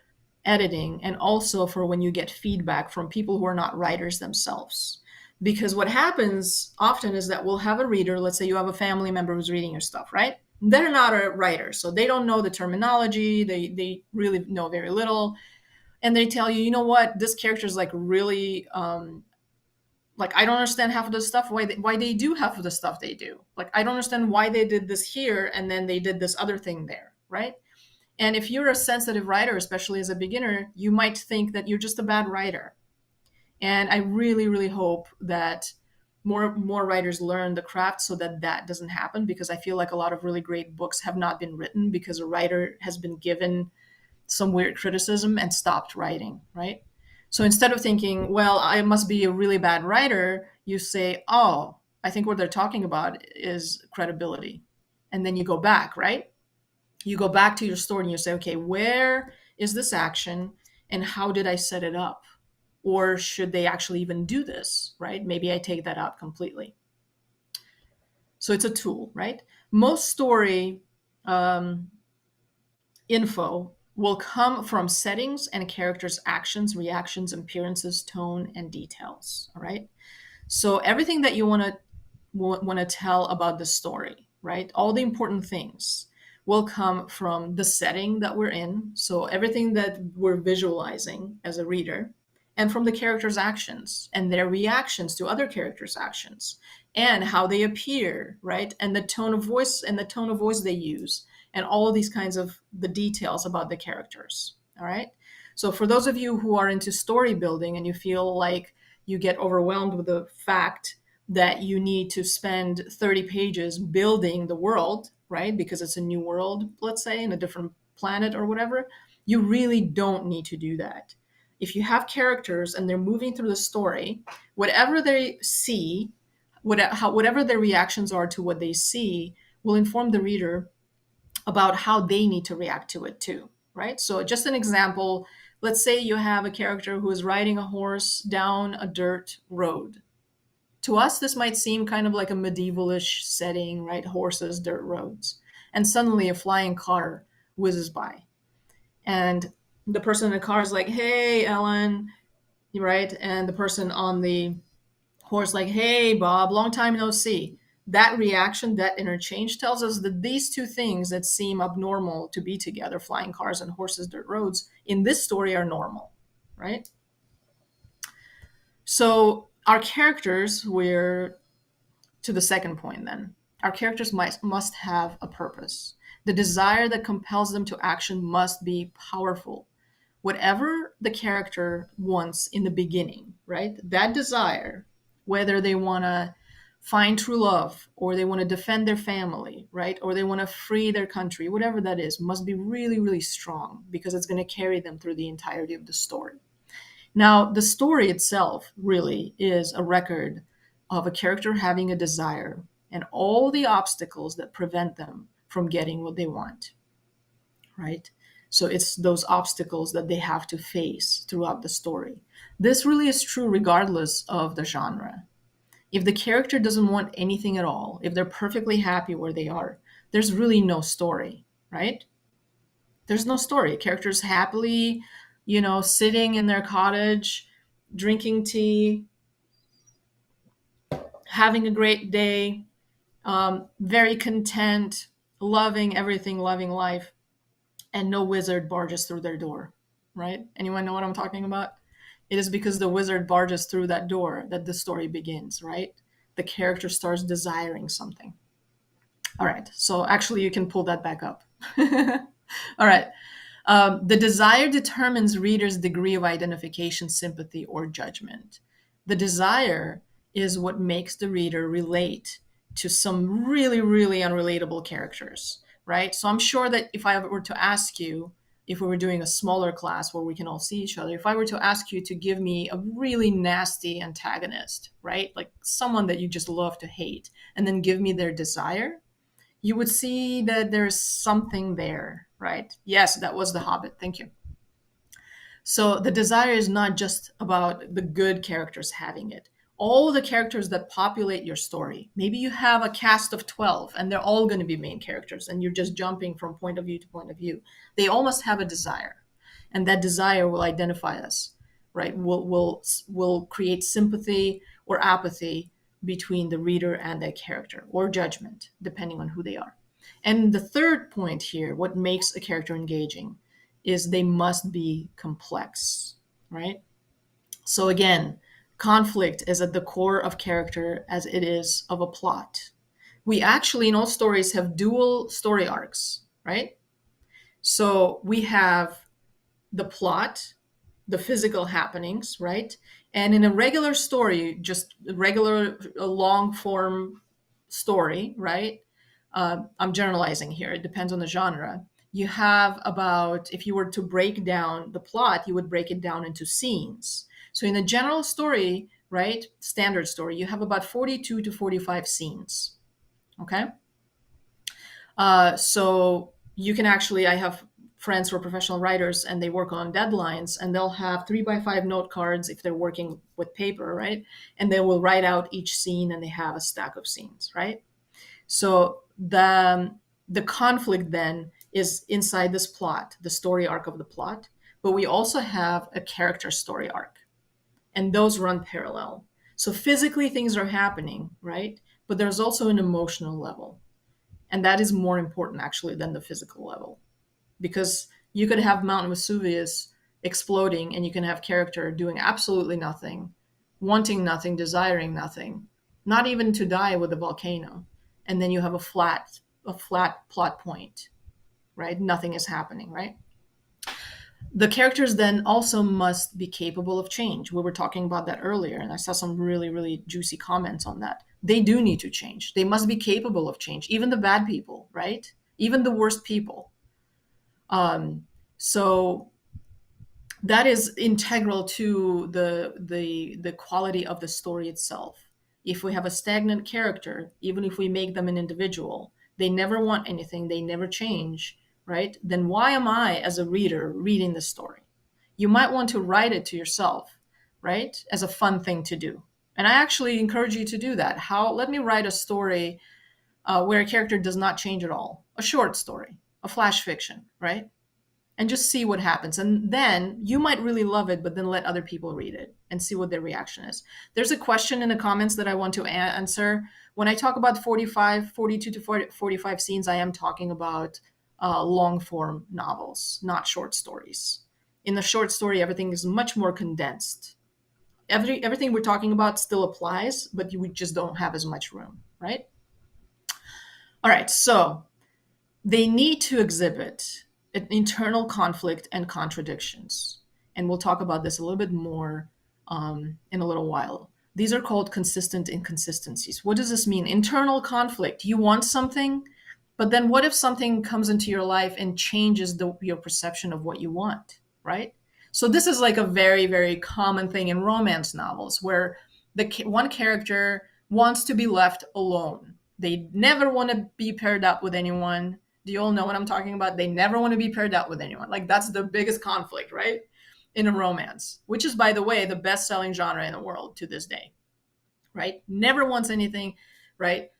editing and also for when you get feedback from people who are not writers themselves. Because what happens often is that we'll have a reader, let's say you have a family member who's reading your stuff, right? They're not a writer, so they don't know the terminology, they really know very little. And they tell you, you know what, this character is like really like I don't understand half of the stuff why they do half of the stuff they do. Like I don't understand why they did this here and then they did this other thing there, right? And if you're a sensitive writer, especially as a beginner, you might think that you're just a bad writer. And I really, really hope that more writers learn the craft so that that doesn't happen, because I feel like a lot of really great books have not been written because a writer has been given some weird criticism and stopped writing, right? So instead of thinking, well, I must be a really bad writer, you say, oh, I think what they're talking about is credibility. And then you go back, right? You go back to your story and you say, okay, where is this action and how did I set it up? Or should they actually even do this, right? Maybe I take that out completely. So it's a tool, right? Most story info will come from settings and characters' actions, reactions, appearances, tone, and details. All right. So everything that you want to tell about the story, right? All the important things will come from the setting that we're in. So everything that we're visualizing as a reader, and from the characters' actions and their reactions to other characters' actions, and how they appear, right? And the tone of voice they use, and all of these kinds of the details about the characters. All right. So for those of you who are into story building and you feel like you get overwhelmed with the fact that you need to spend 30 pages building the world, right? Because it's a new world, let's say, in a different planet or whatever, you really don't need to do that. If you have characters and they're moving through the story, whatever they see, whatever their reactions are to what they see, will inform the reader about how they need to react to it too, right? So just an example, let's say you have a character who is riding a horse down a dirt road. To us, this might seem kind of like a medievalish setting, right? Horses, dirt roads. And suddenly a flying car whizzes by. And the person in the car is like, hey, Ellen, right? And the person on the horse, like, hey, Bob, long time no see. That reaction, that interchange tells us that these two things that seem abnormal to be together, flying cars and horses, dirt roads, in this story are normal, right? So our characters, we're to the second point then. Our characters must have a purpose. The desire that compels them to action must be powerful. Whatever the character wants in the beginning, right? That desire, whether they want to find true love or they want to defend their family, right? Or they want to free their country, whatever that is, must be really, really strong because it's going to carry them through the entirety of the story. Now, the story itself really is a record of a character having a desire and all the obstacles that prevent them from getting what they want, right? So it's those obstacles that they have to face throughout the story. This really is true regardless of the genre. If the character doesn't want anything at all, if they're perfectly happy where they are, there's really no story, right? There's no story. Characters happily, sitting in their cottage, drinking tea, having a great day, very content, loving everything, loving life, and no wizard barges through their door, right? Anyone know what I'm talking about? It is because the wizard barges through that door that the story begins, right? The character starts desiring something. All right, so actually, you can pull that back up. All right. The desire determines readers' degree of identification, sympathy, or judgment. The desire is what makes the reader relate to some really, really unrelatable characters, right? So I'm sure that if I were to ask you, if we were doing a smaller class where we can all see each other, if I were to ask you to give me a really nasty antagonist, right? Like someone that you just love to hate, and then give me their desire, you would see that there's something there, right? Yes, that was The Hobbit. Thank you. So the desire is not just about the good characters having it. All the characters that populate your story. Maybe you have a cast of 12 and they're all going to be main characters and you're just jumping from point of view to point of view. They all must have a desire. And that desire will identify us, right? Will create sympathy or apathy between the reader and their character, or judgment, depending on who they are. And the third point here, what makes a character engaging, is they must be complex, right? So again, conflict is at the core of character as it is of a plot. We actually, in all stories, have dual story arcs, right? So we have the plot, the physical happenings, right? And in a regular story, just a regular long form story, right? I'm generalizing here, it depends on the genre. You have about, if you were to break down the plot, you would break it down into scenes. So in a general story, right, standard story, you have about 42 to 45 scenes, okay? So you can actually, I have friends who are professional writers and they work on deadlines and they'll have 3x5 note cards if they're working with paper, right? And they will write out each scene and they have a stack of scenes, right? So the conflict then is inside this plot, the story arc of the plot, but we also have a character story arc, and those run parallel. So physically things are happening, right? But there's also an emotional level, and that is more important actually than the physical level, because you could have Mount Vesuvius exploding, and you can have character doing absolutely nothing, wanting nothing, desiring nothing, not even to die with a volcano, and then you have a flat plot point, right? Nothing is happening, right? The characters then also must be capable of change. We were talking about that earlier, and I saw some really, really juicy comments on that. They do need to change. They must be capable of change, even the bad people, right? Even the worst people. So that is integral to the quality of the story itself. If we have a stagnant character, even if we make them an individual, they never want anything, they never change, right? Then why am I, as a reader, reading the story? You might want to write it to yourself, right? As a fun thing to do. And I actually encourage you to do that. Let me write a story where a character does not change at all, a short story, a flash fiction, right? And just see what happens. And then you might really love it, but then let other people read it and see what their reaction is. There's a question in the comments that I want to answer. When I talk about 42 to 45 scenes, I am talking about long form novels, not short stories. In the short story, everything is much more condensed. Everything we're talking about still applies, but we just don't have as much room, right? All right, so they need to exhibit an internal conflict and contradictions. And we'll talk about this a little bit more in a little while. These are called consistent inconsistencies. What does this mean? Internal conflict. You want something, but then what if something comes into your life and changes your perception of what you want, right? So this is like a very, very common thing in romance novels where one character wants to be left alone. They never want to be paired up with anyone. Do you all know what I'm talking about? They never want to be paired up with anyone. Like that's the biggest conflict, right? In a romance, which is, by the way, the best selling genre in the world to this day, right? Never wants anything, right?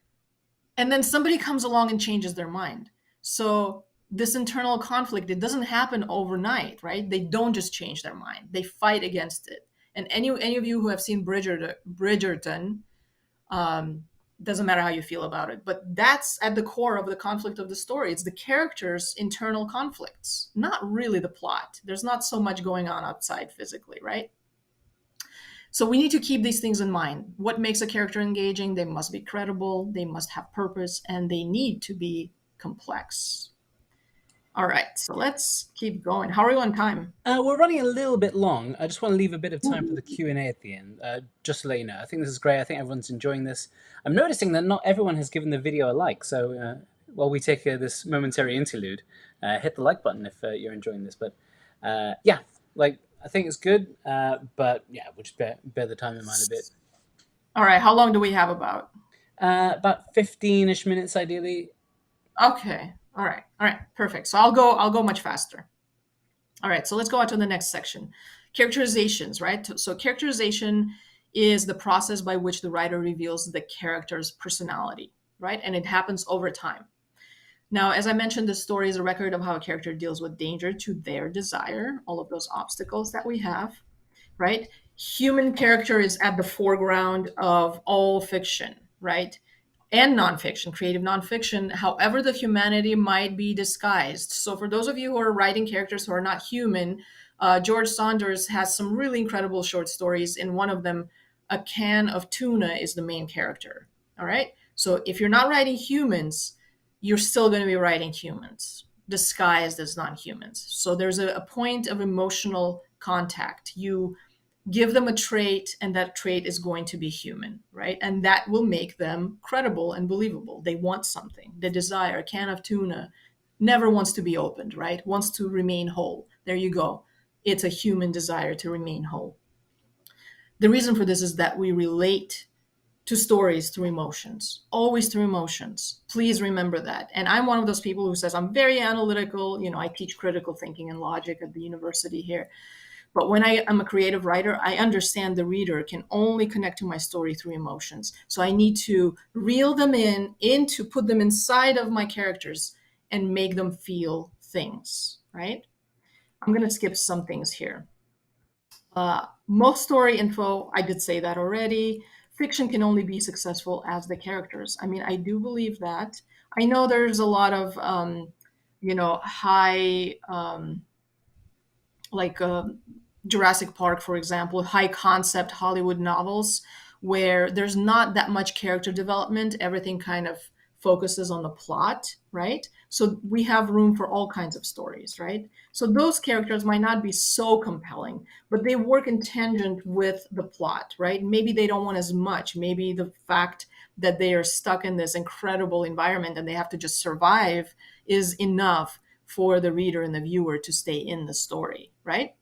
And then somebody comes along and changes their mind. So this internal conflict, it doesn't happen overnight, right? They don't just change their mind. They fight against it. And any of you who have seen Bridgerton, um, doesn't matter how you feel about it, but that's at the core of the conflict of the story. It's the characters' internal conflicts, not really the plot. There's not so much going on outside physically, right? So we need to keep these things in mind. What makes a character engaging? They must be credible, they must have purpose, and they need to be complex. All right, so let's keep going. How are you on time? We're running a little bit long. I just want to leave a bit of time for the Q&A at the end, just to let you know. I think this is great. I think everyone's enjoying this. I'm noticing that not everyone has given the video a like, so while we take this momentary interlude, hit the like button if you're enjoying this. But yeah, like I think it's good, but yeah, we'll just bear the time in mind a bit. All right, how long do we have About 15-ish minutes, ideally. Okay. All right. Perfect. So I'll go much faster. All right, so let's go on to the next section. Characterizations, right? So characterization is the process by which the writer reveals the character's personality, right? And it happens over time. Now, as I mentioned, the story is a record of how a character deals with danger to their desire, all of those obstacles that we have, right? Human character is at the foreground of all fiction, right? And nonfiction, creative nonfiction, however the humanity might be disguised. So, for those of you who are writing characters who are not human, George Saunders has some really incredible short stories. In one of them, a can of tuna is the main character. All right. So, if you're not writing humans, you're still going to be writing humans disguised as non humans. So, there's a point of emotional contact. You give them a trait and that trait is going to be human, right? And that will make them credible and believable. They want something. They desire. A can of tuna never wants to be opened, right? Wants to remain whole. There you go. It's a human desire to remain whole. The reason for this is that we relate to stories through emotions, always through emotions. Please remember that. And I'm one of those people who says I'm very analytical. I teach critical thinking and logic at the university here. But when I am a creative writer, I understand the reader can only connect to my story through emotions. So I need to reel them into put them inside of my characters and make them feel things, right? I'm going to skip some things here. Most story info, I did say that already. Fiction can only be successful as the characters. I mean, I do believe that. I know there's a lot of, high, like Jurassic Park, for example, high concept Hollywood novels where there's not that much character development. Everything kind of focuses on the plot, right? So we have room for all kinds of stories, right? So those characters might not be so compelling, but they work in tangent with the plot, right? Maybe they don't want as much. Maybe the fact that they are stuck in this incredible environment and they have to just survive is enough for the reader and the viewer to stay in the story, right?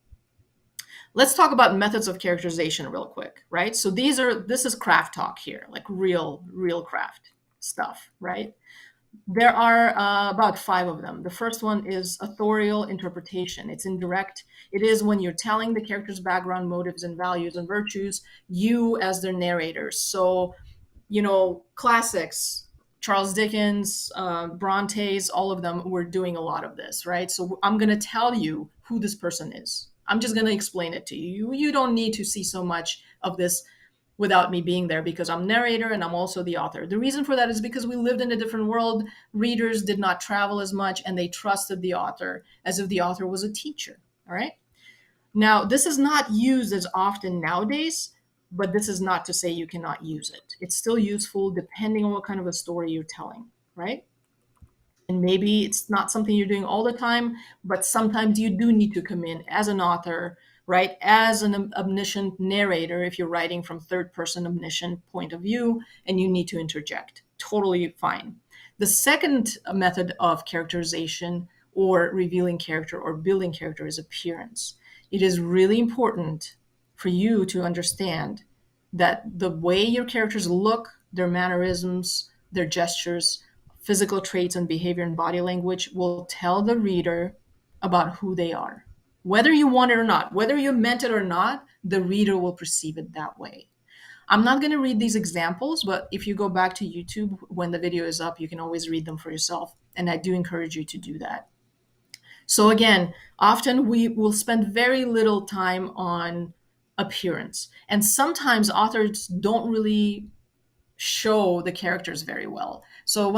Let's talk about methods of characterization real quick, right? So this is craft talk here, like real craft stuff, right? There are about 5 of them. The first one is authorial interpretation. It's indirect. It is when you're telling the character's background, motives, and values and virtues, you as their narrators. So, classics, Charles Dickens, Bronte's, all of them were doing a lot of this, right? So I'm going to tell you who this person is. I'm just going to explain it to you. You don't need to see so much of this without me being there, because I'm narrator and I'm also the author. The reason for that is because we lived in a different world. Readers did not travel as much and they trusted the author as if the author was a teacher. All right. Now, this is not used as often nowadays, but this is not to say you cannot use it. It's still useful depending on what kind of a story you're telling, right? And maybe it's not something you're doing all the time, but sometimes you do need to come in as an author, right? As an omniscient narrator, if you're writing from third person omniscient point of view, and you need to interject. Totally fine. The second method of characterization or revealing character or building character is appearance. It is really important for you to understand that the way your characters look, their mannerisms, their gestures, physical traits and behavior and body language will tell the reader about who they are. Whether you want it or not, whether you meant it or not, the reader will perceive it that way. I'm not going to read these examples, but if you go back to YouTube when the video is up, you can always read them for yourself. And I do encourage you to do that. So, again, often we will spend very little time on appearance. And sometimes authors don't really show the characters very well. So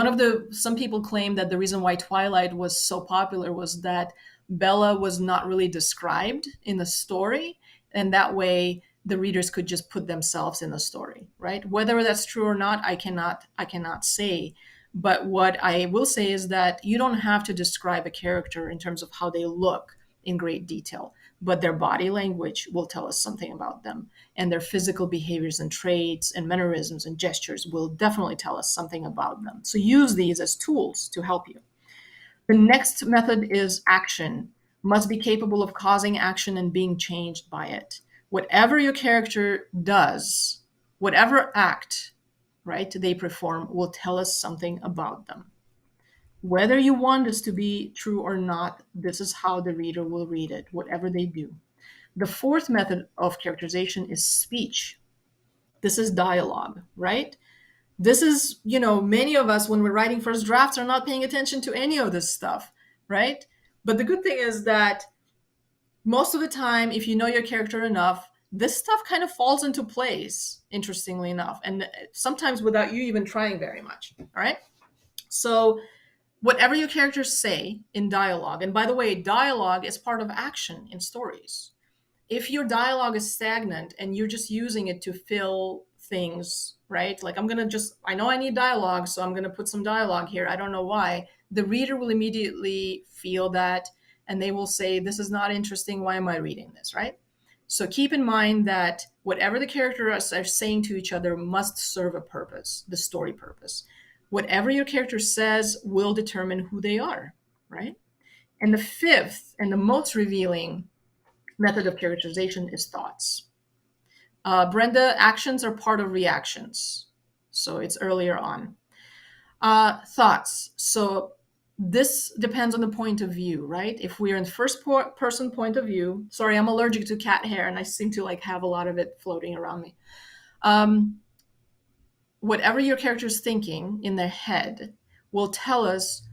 some people claim that the reason why Twilight was so popular was that Bella was not really described in the story, and that way the readers could just put themselves in the story, right? Whether that's true or not, I cannot say. But what I will say is that you don't have to describe a character in terms of how they look in great detail, but their body language will tell us something about them, and their physical behaviors and traits and mannerisms and gestures will definitely tell us something about them. So use these as tools to help you. The next method is action. Must be capable of causing action and being changed by it. Whatever your character does, whatever act, right, they perform will tell us something about them. Whether you want this to be true or not, this is how the reader will read it, whatever they do. The fourth method of characterization is speech. This is dialogue, right? This is, many of us, when we're writing first drafts, are not paying attention to any of this stuff, right? But the good thing is that most of the time, if you know your character enough, this stuff kind of falls into place, interestingly enough, and sometimes without you even trying very much, all right? So, whatever your characters say in dialogue, and by the way, dialogue is part of action in stories. If your dialogue is stagnant and you're just using it to fill things, right? Like, I know I need dialogue, so I'm going to put some dialogue here. I don't know why. The reader will immediately feel that and they will say, this is not interesting. Why am I reading this, right? So keep in mind that whatever the characters are saying to each other must serve a purpose, the story purpose. Whatever your character says will determine who they are, right? And the fifth and the most revealing method of characterization is thoughts. Brenda, actions are part of reactions. So it's earlier on. Thoughts. So this depends on the point of view, right? If we're in first person point of view, sorry, I'm allergic to cat hair and I seem to have a lot of it floating around me. Whatever your character is thinking in their head will tell us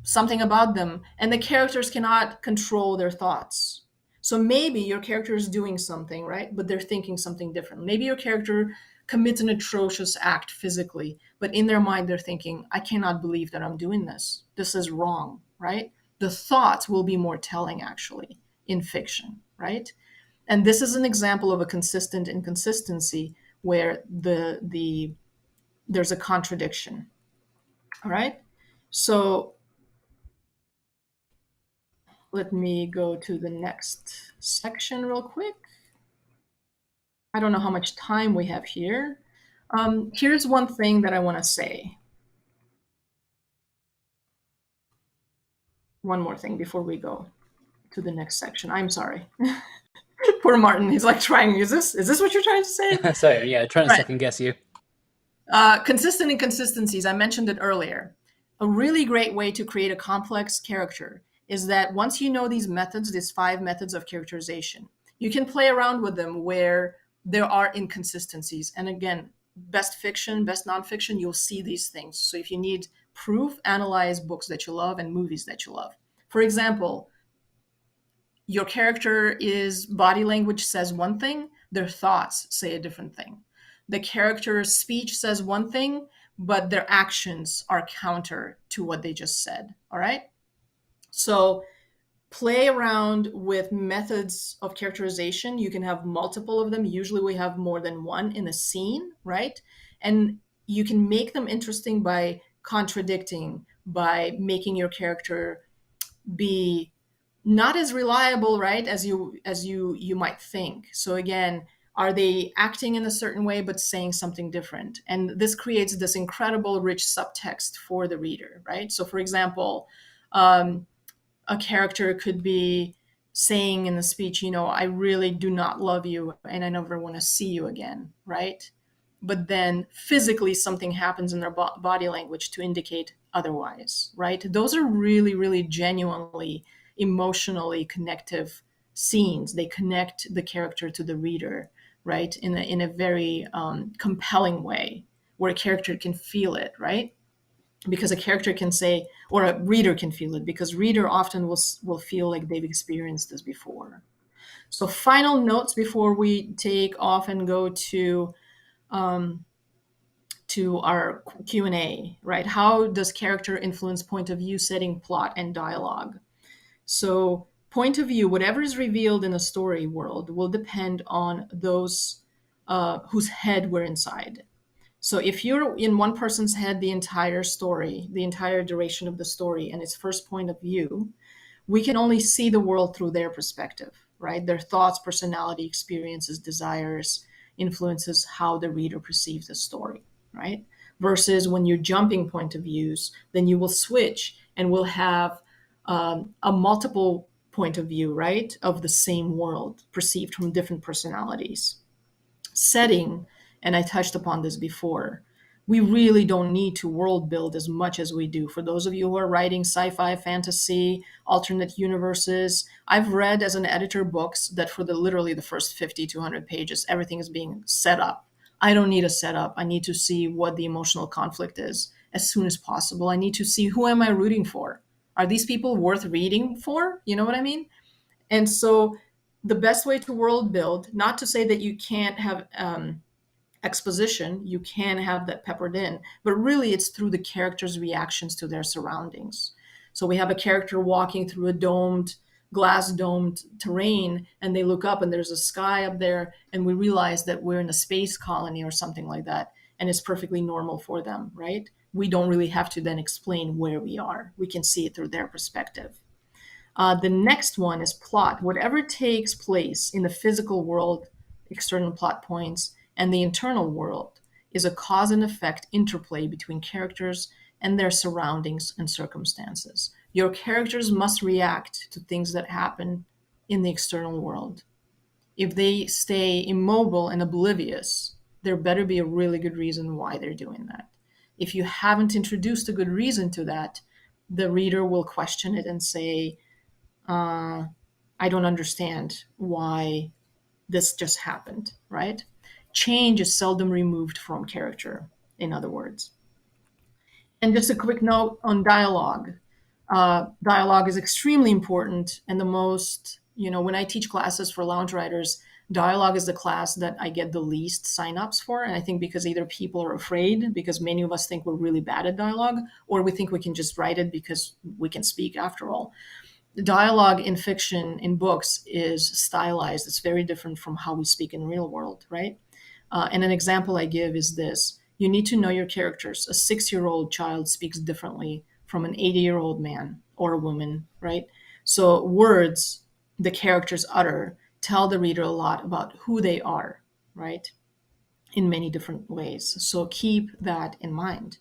something about them, and the characters cannot control their thoughts. So maybe your character is doing something, right? But they're thinking something different. Maybe your character commits an atrocious act physically, but in their mind they're thinking, I cannot believe that I'm doing this. This is wrong, right? The thoughts will be more telling actually in fiction, right? And this is an example of a consistent inconsistency where there's a contradiction. All right? So let me go to the next section real quick. I don't know how much time we have here. Here's one thing that I want to say. One more thing before we go to the next section. I'm sorry. Poor Martin. He's trying. Is this what you're trying to say? So yeah, trying to Right. second guess you. Consistent inconsistencies. I mentioned it earlier. A really great way to create a complex character is that once you know these methods, these 5 methods of characterization, you can play around with them where there are inconsistencies. And again, best fiction, best nonfiction, you'll see these things. So if you need proof, analyze books that you love and movies that you love. For example, your character is body language says one thing, their thoughts say a different thing. The character's speech says one thing, but their actions are counter to what they just said. All right. So play around with methods of characterization. You can have multiple of them. Usually we have more than one in a scene, right? And you can make them interesting by contradicting, by making your character be not as reliable, right, as you might think. So again, are they acting in a certain way but saying something different? And this creates this incredible rich subtext for the reader, right? So for example, um, a character could be saying in the speech, I really do not love you and I never want to see you again, right? But then physically something happens in their body language to indicate otherwise, right? Those are really, really genuinely emotionally connective scenes. They connect the character to the reader, right? In a very compelling way where a character can feel it, right? Because a character can say, or a reader can feel it, because reader often will feel like they've experienced this before. So final notes before we take off and go um, to our Q&A, right? How does character influence point of view, setting, plot, and dialogue? So point of view, whatever is revealed in a story world will depend on those whose head we're inside. So if you're in one person's head the entire story, the entire duration of the story, and its first point of view, we can only see the world through their perspective, right? Their thoughts, personality, experiences, desires, influences how the reader perceives the story, right? Versus when you're jumping point of views, then you will switch and will have a multiple point of view, right, of the same world perceived from different personalities. Setting, and I touched upon this before, we really don't need to world build as much as we do. For those of you who are writing sci-fi, fantasy, alternate universes, I've read as an editor books that for the literally the first 50 to 100 pages, everything is being set up. I don't need a setup. I need to see what the emotional conflict is as soon as possible. I need to see, who am I rooting for? Are these people worth reading for? You know what I mean? And so the best way to world build, not to say that you can't have exposition, you can have that peppered in, but really it's through the character's reactions to their surroundings. So we have a character walking through a glass domed terrain, and they look up and there's a sky up there, and we realize that we're in a space colony or something like that, and it's perfectly normal for them, right? We don't really have to then explain where we are. We can see it through their perspective. The next one is plot. Whatever takes place in the physical world, external plot points, and the internal world is a cause and effect interplay between characters and their surroundings and circumstances. Your characters must react to things that happen in the external world. If they stay immobile and oblivious, there better be a really good reason why they're doing that. If you haven't introduced a good reason to that, the reader will question it and say, I don't understand why this just happened, right? Change is seldom removed from character, in other words. And just a quick note on dialogue. Dialogue is extremely important, and the most, when I teach classes for lounge writers, dialogue is the class that I get the least signups for. And I think because either people are afraid, because many of us think we're really bad at dialogue, or we think we can just write it because we can speak after all. Dialogue in fiction, in books, is stylized. It's very different from how we speak in real world, right? And an example I give is this: you need to know your characters. A 6-year-old child speaks differently from an 80-year-old man or a woman, right? So words the characters utter tell the reader a lot about who they are, right? In many different ways. So keep that in mind.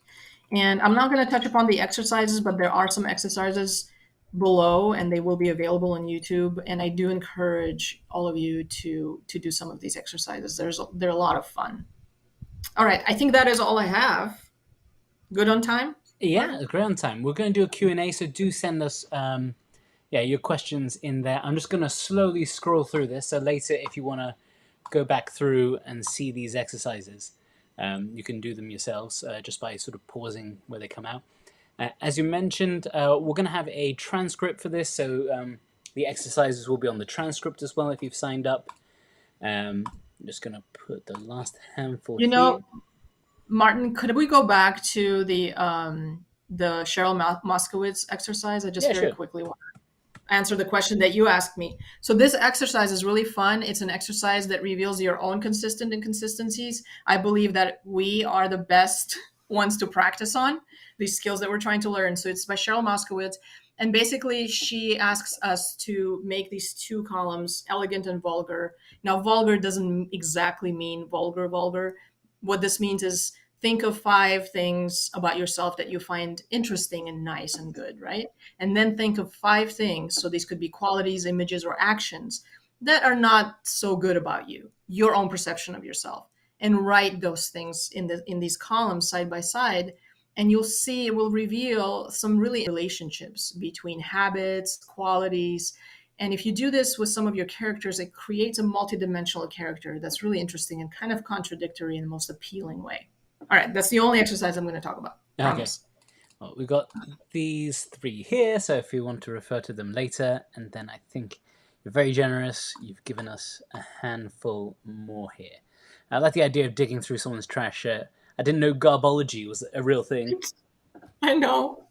And I'm not going to touch upon the exercises, but there are some exercises below and they will be available on YouTube. And I do encourage all of you to do some of these exercises. They're a lot of fun. All right, I think that is all I have. Good on time? Yeah, great on time. We're going to do a Q&A, so do send us your questions in there. I'm just going to slowly scroll through this, so later if you want to go back through and see these exercises, you can do them yourselves just by sort of pausing where they come out. As you mentioned, we're going to have a transcript for this, so the exercises will be on the transcript as well if you've signed up. I'm just going to put the last handful You here. know, Martin, could we go back to the Cheryl Moskowitz exercise? I just Yeah, very sure. quickly want to answer the question that you asked me. So this exercise is really fun. It's an exercise that reveals your own consistent inconsistencies. I believe that we are the best ones to practice on these skills that we're trying to learn. So it's by Cheryl Moskowitz. And basically, she asks us to make these two columns, elegant and vulgar. Now, vulgar doesn't exactly mean vulgar, vulgar. What this means is think of 5 things about yourself that you find interesting and nice and good, right? And then think of 5 things. So these could be qualities, images, or actions that are not so good about you, your own perception of yourself, and write those things in these columns side by side. And you'll see it will reveal some really relationships between habits, qualities. And if you do this with some of your characters, it creates a multidimensional character that's really interesting and kind of contradictory in the most appealing way. All right, that's the only exercise I'm going to talk about. Okay. Promise. Well, we've got these 3 here, so if you want to refer to them later, and then I think you're very generous. You've given us a handful more here. I like the idea of digging through someone's trash. I didn't know garbology was a real thing. I know.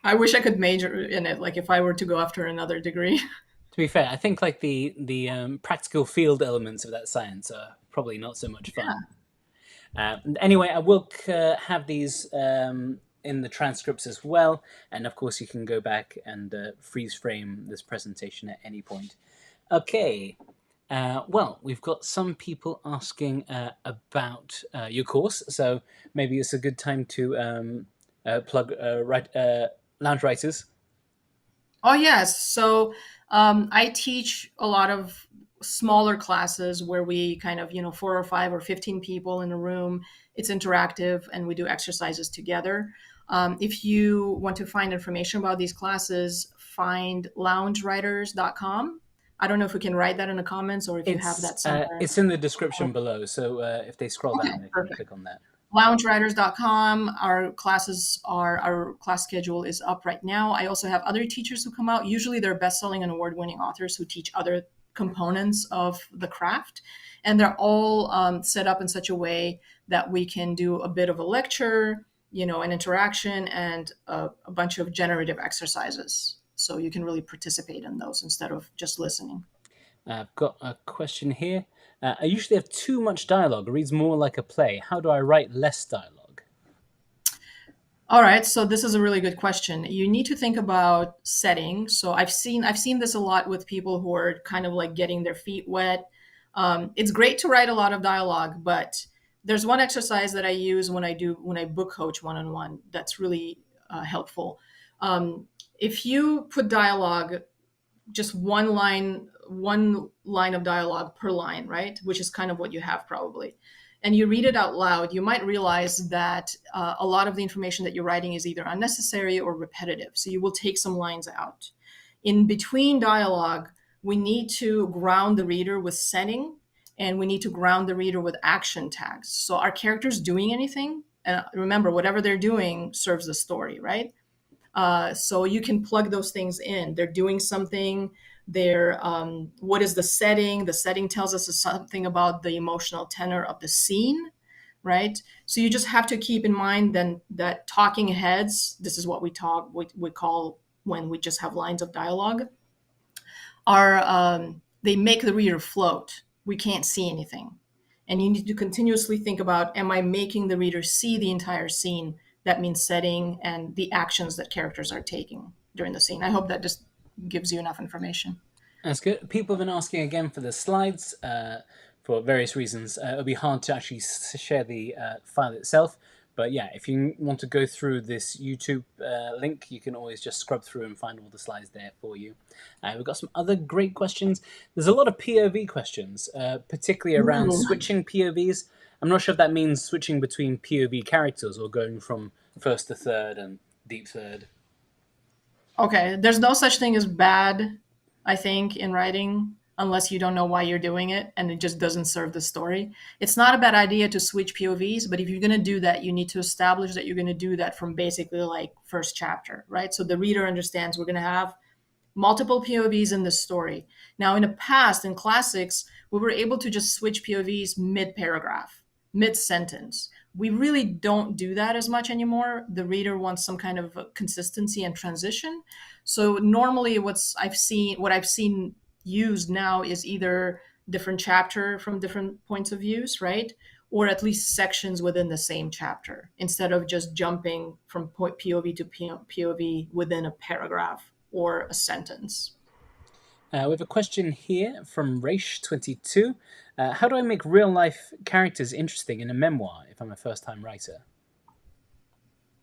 I wish I could major in it, like if I were to go after another degree. To be fair, I think like the practical field elements of that science are probably not so much fun. Anyway, I will have these in the transcripts as well, and of course you can go back and freeze frame this presentation at any point. Okay. Well, we've got some people asking about your course, so maybe it's a good time to plug Lounge Writers. Oh, yes. So I teach a lot of smaller classes where we kind of, 4 or 5 or 15 people in a room. It's interactive and we do exercises together. If you want to find information about these classes, find loungewriters.com. I don't know if we can write that in the comments or if you have that somewhere. It's in the description below, so if they scroll Okay, down, they can perfect. click on that. Loungewriters.com. Our class schedule is up right now. I also have other teachers who come out. Usually they're best-selling and award-winning authors who teach other components of the craft. And they're all set up in such a way that we can do a bit of a lecture, an interaction, and a bunch of generative exercises. So you can really participate in those instead of just listening. I've got a question here. I usually have too much dialogue. It reads more like a play. How do I write less dialogue? All right, so this is a really good question. You need to think about setting. So I've seen this a lot with people who are kind of like getting their feet wet. It's great to write a lot of dialogue, but there's one exercise that I use when I book coach one on one that's really helpful. If you put dialogue, just one line of dialogue per line, right? Which is kind of what you have probably. And you read it out loud, you might realize that a lot of the information that you're writing is either unnecessary or repetitive. So you will take some lines out. In between dialogue, we need to ground the reader with setting and we need to ground the reader with action tags. So are characters doing anything? And remember, whatever they're doing serves the story, right? So you can plug those things in. They're doing something. What is the setting? The setting tells us something about the emotional tenor of the scene, right? So you just have to keep in mind then that talking heads. This is what we call when we just have lines of dialogue. Are They make the reader float. We can't see anything, and you need to continuously think about: Am I making the reader see the entire scene? That means setting and the actions that characters are taking during the scene. I hope that just gives you enough information. That's good. People have been asking again for the slides for various reasons. It'll be hard to actually share the file itself, But yeah, if you want to go through this YouTube link, you can always just scrub through and find all the slides there for you. We've got some other great questions. There's a lot of POV questions, particularly around Ooh. switching POVs. I'm not sure if that means switching between POV characters or going from first to third and deep third. Okay, there's no such thing as bad, I think, in writing unless you don't know why you're doing it and it just doesn't serve the story. It's not a bad idea to switch POVs, but if you're going to do that, you need to establish that you're going to do that from basically like first chapter, right? So the reader understands we're going to have multiple POVs in the story. Now, in the past, in classics, we were able to just switch POVs mid paragraph, mid sentence. We really don't do that as much anymore. The reader wants some kind of consistency and transition. So normally, what I've seen used now is either different chapter from different points of views, right? Or at least sections within the same chapter instead of just jumping from POV to POV within a paragraph or a sentence. We have a question here from Raish22. How do I make real life characters interesting in a memoir if I'm a first time writer?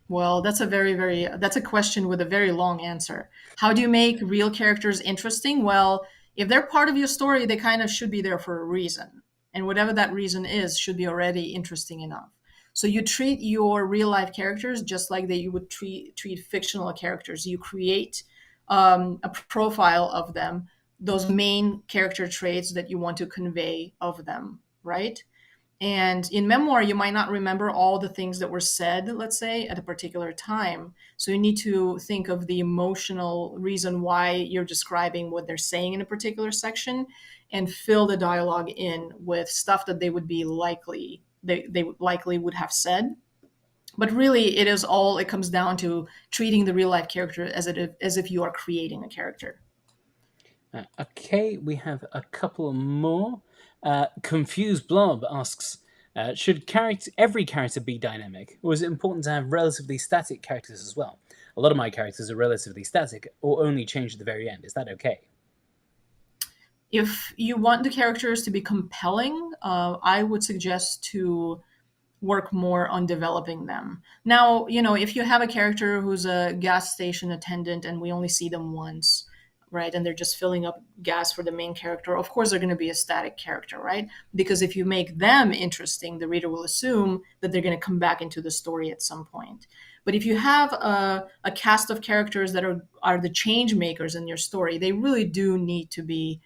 Well, that's a question with a very long answer. How do you make real characters interesting? Well, if they're part of your story, they kind of should be there for a reason. And whatever that reason is should be already interesting enough. So you treat your real life characters just like you would treat fictional characters. You create a profile of them, those main character traits that you want to convey of them, right? And in memoir, you might not remember all the things that were said, let's say, at a particular time. So you need to think of the emotional reason why you're describing what they're saying in a particular section and fill the dialogue in with stuff that they likely would have said. But really it comes down to treating the real life character as if you are creating a character. Okay, we have a couple more. Confused Blob asks, should every character be dynamic, or is it important to have relatively static characters as well? A lot of my characters are relatively static, or only change at the very end. Is that okay? If you want the characters to be compelling, I would suggest to work more on developing them. Now, if you have a character who's a gas station attendant and we only see them once, right, and they're just filling up gas for the main character, of course they're going to be a static character, right? Because if you make them interesting, the reader will assume that they're going to come back into the story at some point. But if you have a cast of characters that are the change makers in your story, they really do need to be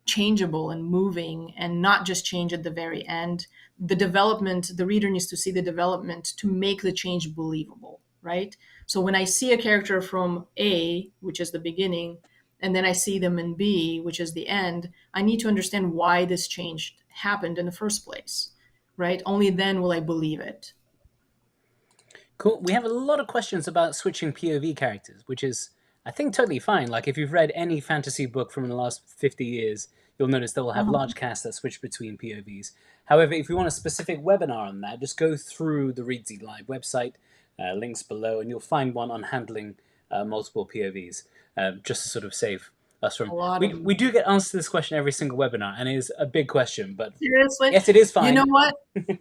changeable and moving and not just change at the very end. The reader needs to see the development to make the change believable, right? So when I see a character from A, which is the beginning, and then I see them in B, which is the end, I need to understand why this change happened in the first place, right? Only then will I believe it. Cool. We have a lot of questions about switching POV characters, which is, I think, totally fine. Like, if you've read any fantasy book from the last 50 years, you'll notice they will have Uh-huh. large casts that switch between POVs. However, if you want a specific webinar on that, just go through the Reedsy Live website, links below, and you'll find one on handling multiple POVs, just to sort of save us A from. lot of We them. do get answered this question every single webinar, and it is a big question, but Seriously? yes, it is You know fine. what?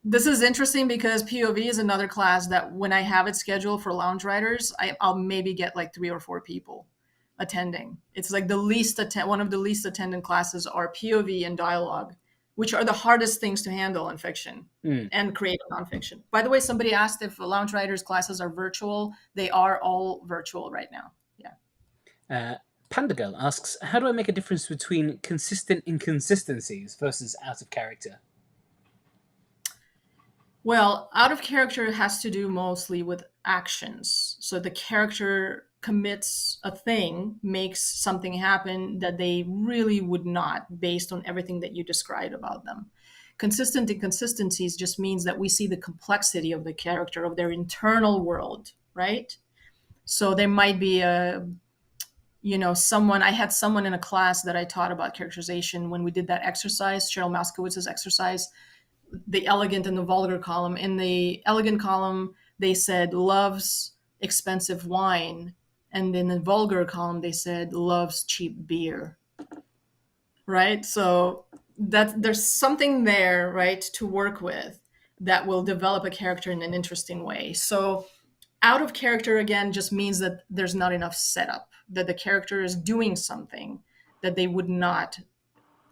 This is interesting because POV is another class that when I have it scheduled for lounge writers, I'll maybe get like 3 or 4 people attending. It's like one of the least attended classes are POV and dialogue, which are the hardest things to handle in fiction Mm. and creative nonfiction. By the way, somebody asked if lounge writers classes are virtual. They are all virtual right now. Yeah. Uh, Panda Girl asks, how do I make a difference between consistent inconsistencies versus out of character? Well, out of character has to do mostly with actions. So the character commits a thing, makes something happen that they really would not, based on everything that you described about them. Consistent inconsistencies just means that we see the complexity of the character, of their internal world, right? So there might be I had someone in a class that I taught about characterization when we did that exercise, Cheryl Moskowitz's exercise, the elegant and the vulgar column. In the elegant column, they said loves expensive wine, and in the vulgar column, they said loves cheap beer. Right? So that there's something there, right, to work with. that will develop a character in an interesting way. So out of character again just means that there's not enough setup, that the character is doing something that they would not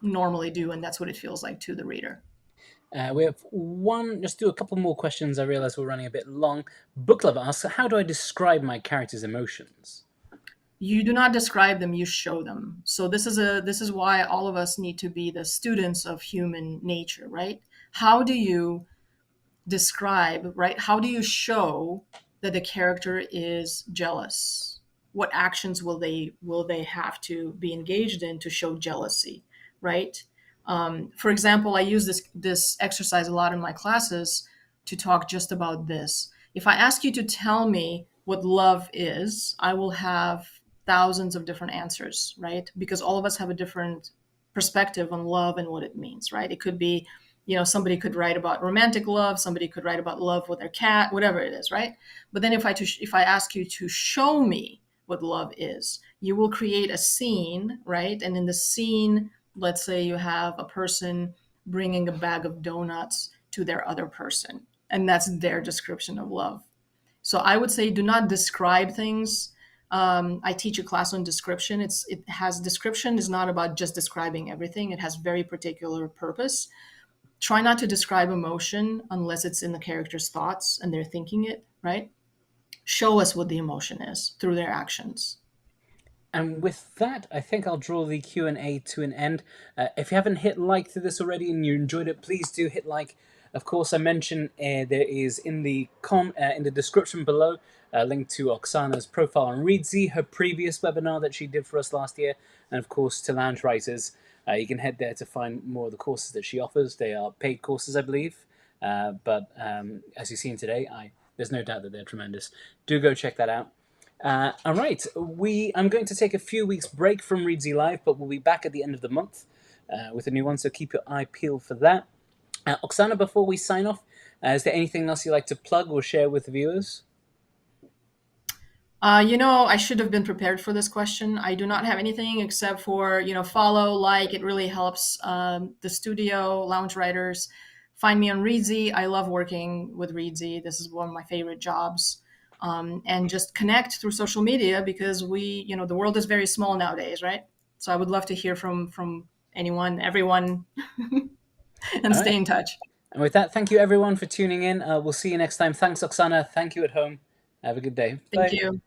normally do, and that's what it feels like to the reader. We have one, just do a couple more questions. I realize we're running a bit long. Book Lover asks, how do I describe my character's emotions? You do not describe them, you show them. So this is why all of us need to be the students of human nature, right? How do you describe, right? How do you show that the character is jealous? What actions will they have to be engaged in to show jealousy, right? For example, I use this exercise a lot in my classes to talk just about this. If I ask you to tell me what love is, I will have thousands of different answers, right? Because all of us have a different perspective on love and what it means, right? It could be, somebody could write about romantic love, somebody could write about love with their cat, whatever it is, right? But then if I ask you to show me what love is, you will create a scene, right? And in the scene, let's say you have a person bringing a bag of donuts to their other person, and that's their description of love. So I would say do not describe things. I teach a class on description. Description is not about just describing everything. It has very particular purpose. Try not to describe emotion unless it's in the character's thoughts and they're thinking it, right? Show us what the emotion is through their actions. And with that, I think I'll draw the Q&A to an end. If you haven't hit like to this already and you enjoyed it, please do hit like. Of course, I mentioned there is in the description below a link to Oksana's profile on Reedsy, her previous webinar that she did for us last year, and of course to Lounge Writers. You can head there to find more of the courses that she offers. They are paid courses, I believe, but as you've seen today, there's no doubt that they're tremendous. Do go check that out. All right, I'm going to take a few weeks break from Reedsy Live, but we'll be back at the end of the month with a new one, so keep your eye peeled for that. Oksana, before we sign off, is there anything else you'd like to plug or share with the viewers? I should have been prepared for this question. I do not have anything except for, follow, like, it really helps the studio, Lounge Writers. Find me on Reedsy. I love working with Reedsy. This is one of my favorite jobs. And just connect through social media because the world is very small nowadays, right? So I would love to hear from anyone, everyone, and All stay right, in touch. and with that, thank you everyone for tuning in. We'll see you next time. Thanks, Oksana. Thank you at home. Have a good day. Thank Bye. you.